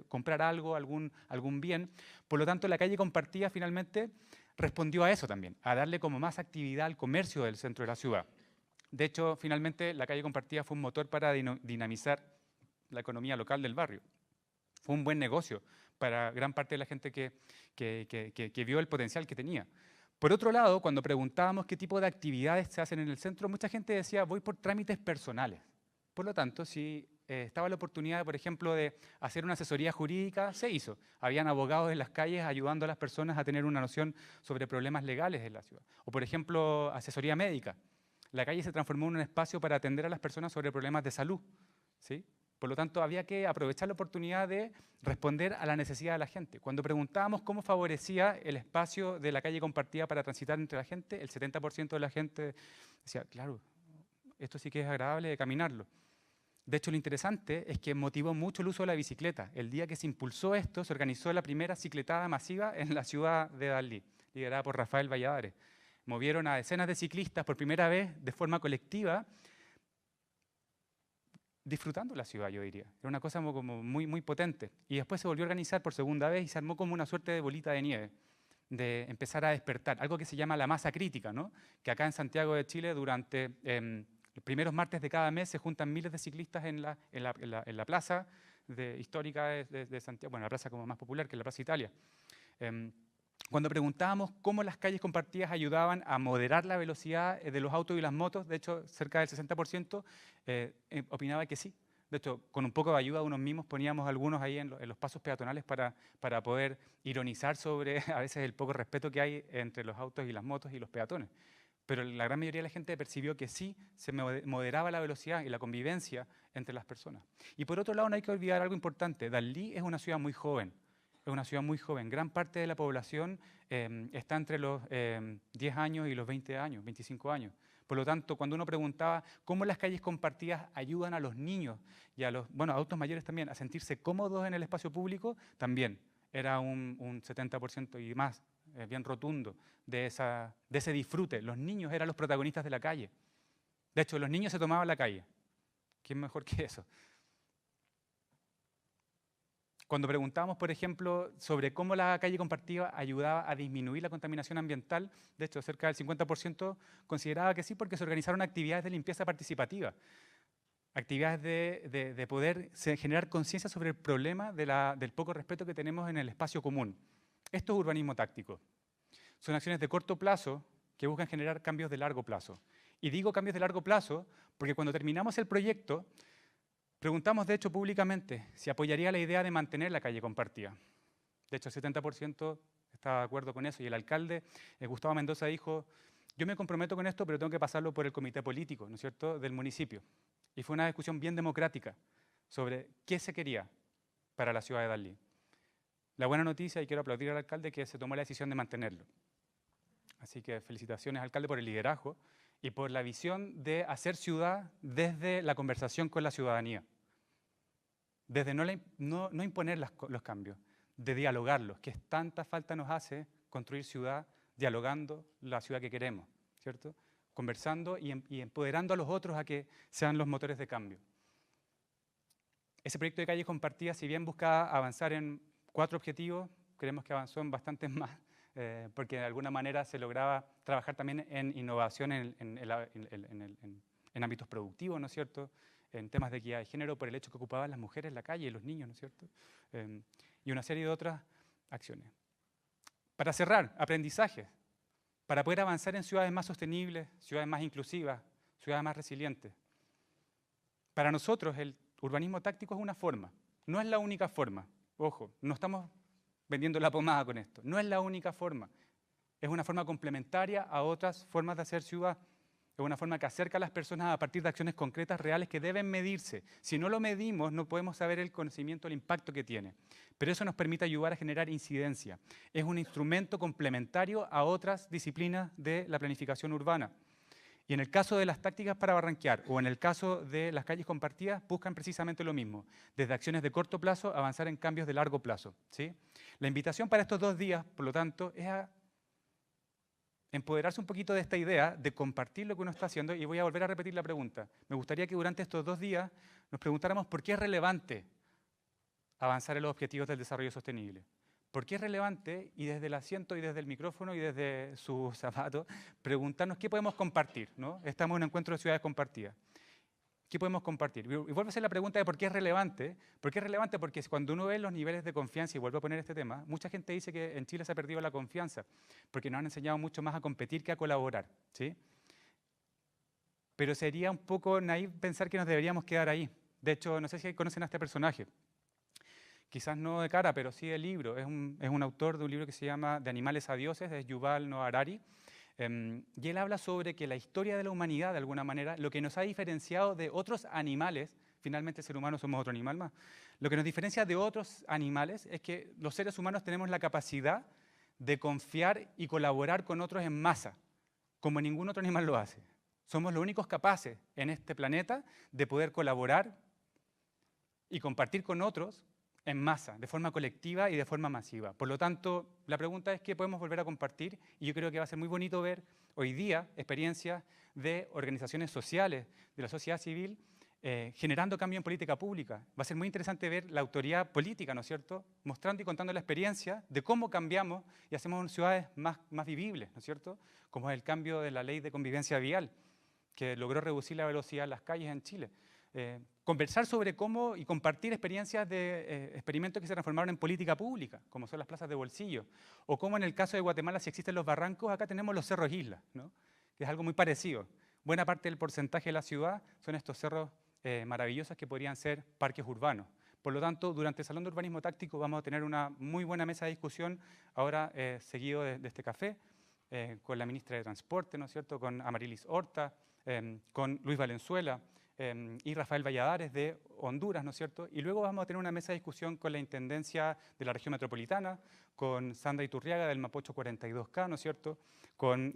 comprar algo, algún bien. Por lo tanto, la calle compartida finalmente respondió a eso también, a darle como más actividad al comercio del centro de la ciudad. De hecho, finalmente, la calle compartida fue un motor para dinamizar la economía local del barrio. Fue un buen negocio para gran parte de la gente que vio el potencial que tenía. Por otro lado, cuando preguntábamos qué tipo de actividades se hacen en el centro, mucha gente decía: voy por trámites personales. Por lo tanto, si estaba la oportunidad, por ejemplo, de hacer una asesoría jurídica, se hizo. Habían abogados en las calles ayudando a las personas a tener una noción sobre problemas legales en la ciudad. O, por ejemplo, asesoría médica. La calle se transformó en un espacio para atender a las personas sobre problemas de salud, ¿sí? Por lo tanto, había que aprovechar la oportunidad de responder a la necesidad de la gente. Cuando preguntábamos cómo favorecía el espacio de la calle compartida para transitar entre la gente, el 70% de la gente decía: claro, esto sí que es agradable de caminarlo. De hecho, lo interesante es que motivó mucho el uso de la bicicleta. El día que se impulsó esto, se organizó la primera cicletada masiva en la ciudad de Danlí, liderada por Rafael Valladares. Movieron a decenas de ciclistas por primera vez de forma colectiva, disfrutando la ciudad, yo diría. Era una cosa como muy potente. Y después se volvió a organizar por segunda vez y se armó como una suerte de bolita de nieve, de empezar a despertar, algo que se llama la masa crítica, ¿no? Que acá en Santiago de Chile, durante los primeros martes de cada mes, se juntan miles de ciclistas en la plaza histórica de Santiago, bueno, la plaza como más popular, que es la Plaza Italia. Cuando preguntábamos cómo las calles compartidas ayudaban a moderar la velocidad de los autos y las motos, de hecho, cerca del 60% opinaba que sí. De hecho, con un poco de ayuda de unos mismos, poníamos algunos ahí en los pasos peatonales para poder ironizar sobre a veces el poco respeto que hay entre los autos y las motos y los peatones. Pero la gran mayoría de la gente percibió que sí se moderaba la velocidad y la convivencia entre las personas. Y por otro lado, no hay que olvidar algo importante. Danlí es una ciudad muy joven. Es una ciudad muy joven. Gran parte de la población está entre los 10 años y los 20 años, 25 años. Por lo tanto, cuando uno preguntaba cómo las calles compartidas ayudan a los niños y a los adultos mayores también a sentirse cómodos en el espacio público, también era un 70% y más, bien rotundo, de ese disfrute. Los niños eran los protagonistas de la calle. De hecho, los niños se tomaban la calle. ¿Quién mejor que eso? Cuando preguntábamos, por ejemplo, sobre cómo la calle compartida ayudaba a disminuir la contaminación ambiental, de hecho, cerca del 50% consideraba que sí, porque se organizaron actividades de limpieza participativa, actividades de poder generar conciencia sobre el problema del poco respeto que tenemos en el espacio común. Esto es urbanismo táctico. Son acciones de corto plazo que buscan generar cambios de largo plazo. Y digo cambios de largo plazo porque cuando terminamos el proyecto, preguntamos, de hecho, públicamente si apoyaría la idea de mantener la calle compartida. De hecho, el 70% estaba de acuerdo con eso. Y el alcalde, Gustavo Mendoza, dijo, yo me comprometo con esto, pero tengo que pasarlo por el comité político, ¿no es cierto?, del municipio. Y fue una discusión bien democrática sobre qué se quería para la ciudad de Danlí. La buena noticia, y quiero aplaudir al alcalde, es que se tomó la decisión de mantenerlo. Así que felicitaciones, alcalde, por el liderazgo y por la visión de hacer ciudad desde la conversación con la ciudadanía. Desde no imponer los cambios, de dialogarlos, que tanta falta nos hace construir ciudad dialogando la ciudad que queremos, ¿cierto? Conversando y empoderando a los otros a que sean los motores de cambio. Ese proyecto de calles compartidas, si bien buscaba avanzar en 4 objetivos, creemos que avanzó en bastantes más, porque de alguna manera se lograba trabajar también en innovación en ámbitos productivos, ¿no es cierto?, en temas de equidad de género por el hecho que ocupaban las mujeres la calle y los niños, ¿no es cierto?, y una serie de otras acciones. Para cerrar, aprendizajes, para poder avanzar en ciudades más sostenibles, ciudades más inclusivas, ciudades más resilientes. Para nosotros el urbanismo táctico es una forma, no es la única forma. Ojo, no estamos vendiendo la pomada con esto, no es la única forma. Es una forma complementaria a otras formas de hacer ciudad. Es una forma que acerca a las personas a partir de acciones concretas, reales, que deben medirse. Si no lo medimos, no podemos saber el conocimiento, el impacto que tiene. Pero eso nos permite ayudar a generar incidencia. Es un instrumento complementario a otras disciplinas de la planificación urbana. Y en el caso de las tácticas para barranquear o en el caso de las calles compartidas, buscan precisamente lo mismo. Desde acciones de corto plazo, avanzar en cambios de largo plazo, ¿sí? La invitación para estos 2 días, por lo tanto, es a empoderarse un poquito de esta idea de compartir lo que uno está haciendo, y voy a volver a repetir la pregunta. Me gustaría que durante estos 2 días nos preguntáramos por qué es relevante avanzar en los objetivos del desarrollo sostenible. ¿Por qué es relevante? Y desde el asiento y desde el micrófono y desde sus zapatos, preguntarnos qué podemos compartir, ¿no? Estamos en un encuentro de ciudades compartidas. ¿Qué podemos compartir? Y vuelvo a hacer la pregunta de por qué es relevante. ¿Por qué es relevante? Porque cuando uno ve los niveles de confianza, y vuelvo a poner este tema, mucha gente dice que en Chile se ha perdido la confianza, porque nos han enseñado mucho más a competir que a colaborar, ¿sí? Pero sería un poco naif pensar que nos deberíamos quedar ahí. De hecho, no sé si conocen a este personaje. Quizás no de cara, pero sí de libro. Es un autor de un libro que se llama De animales a dioses, es Yuval Noah Harari. Y él habla sobre que la historia de la humanidad, de alguna manera, lo que nos ha diferenciado de otros animales, finalmente el ser humano somos otro animal más, lo que nos diferencia de otros animales es que los seres humanos tenemos la capacidad de confiar y colaborar con otros en masa, como ningún otro animal lo hace. Somos los únicos capaces en este planeta de poder colaborar y compartir con otros en masa, de forma colectiva y de forma masiva. Por lo tanto, la pregunta es qué podemos volver a compartir, y yo creo que va a ser muy bonito ver hoy día experiencias de organizaciones sociales, de la sociedad civil, generando cambio en política pública. Va a ser muy interesante ver la autoridad política, ¿no es cierto?, mostrando y contando la experiencia de cómo cambiamos y hacemos ciudades más vivibles, ¿no es cierto?, como es el cambio de la ley de convivencia vial, que logró reducir la velocidad en las calles en Chile. Conversar sobre cómo y compartir experiencias de experimentos que se transformaron en política pública, como son las plazas de bolsillo, o como en el caso de Guatemala, si existen los barrancos, acá tenemos los cerros islas, ¿no?, que es algo muy parecido. Buena parte del porcentaje de la ciudad son estos cerros maravillosos que podrían ser parques urbanos. Por lo tanto, durante el Salón de Urbanismo Táctico vamos a tener una muy buena mesa de discusión, ahora seguido de este café, con la ministra de Transporte, ¿no es cierto?, con Amarilis Horta, con Luis Valenzuela, y Rafael Valladares de Honduras, ¿no es cierto? Y luego vamos a tener una mesa de discusión con la Intendencia de la Región Metropolitana, con Sandra Iturriaga del Mapocho 42K, ¿no es cierto?, con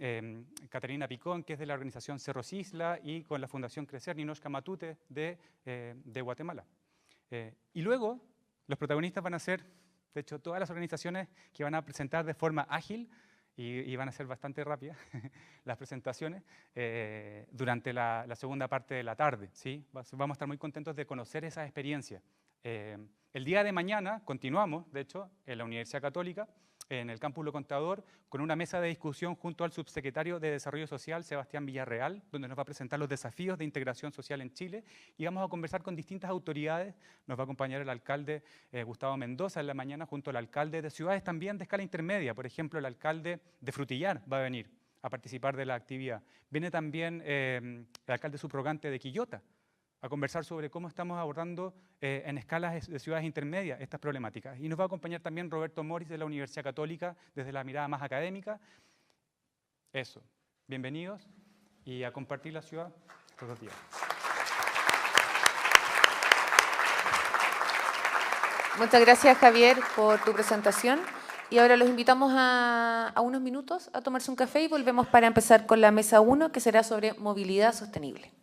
Catarina Picón, que es de la organización Cerros Isla, y con la Fundación Crecer, Ninochka Matute, de Guatemala. Y luego los protagonistas van a ser, de hecho, todas las organizaciones que van a presentar de forma ágil, y van a ser bastante rápidas las presentaciones durante la segunda parte de la tarde, ¿sí? Vamos a estar muy contentos de conocer esas experiencias. El día de mañana continuamos, de hecho, en la Universidad Católica, en el Campus Lo Contador, con una mesa de discusión junto al subsecretario de Desarrollo Social, Sebastián Villarreal, donde nos va a presentar los desafíos de integración social en Chile, y vamos a conversar con distintas autoridades. Nos va a acompañar el alcalde Gustavo Mendoza en la mañana, junto al alcalde de ciudades también de escala intermedia. Por ejemplo, el alcalde de Frutillar va a venir a participar de la actividad. Viene también el alcalde subrogante de Quillota a conversar sobre cómo estamos abordando en escalas de ciudades intermedias estas problemáticas. Y nos va a acompañar también Roberto Moris de la Universidad Católica desde la mirada más académica. Eso, bienvenidos y a compartir la ciudad estos 2 días. Muchas gracias, Javier, por tu presentación. Y ahora los invitamos a unos minutos a tomarse un café y volvemos para empezar con la mesa 1, que será sobre movilidad sostenible.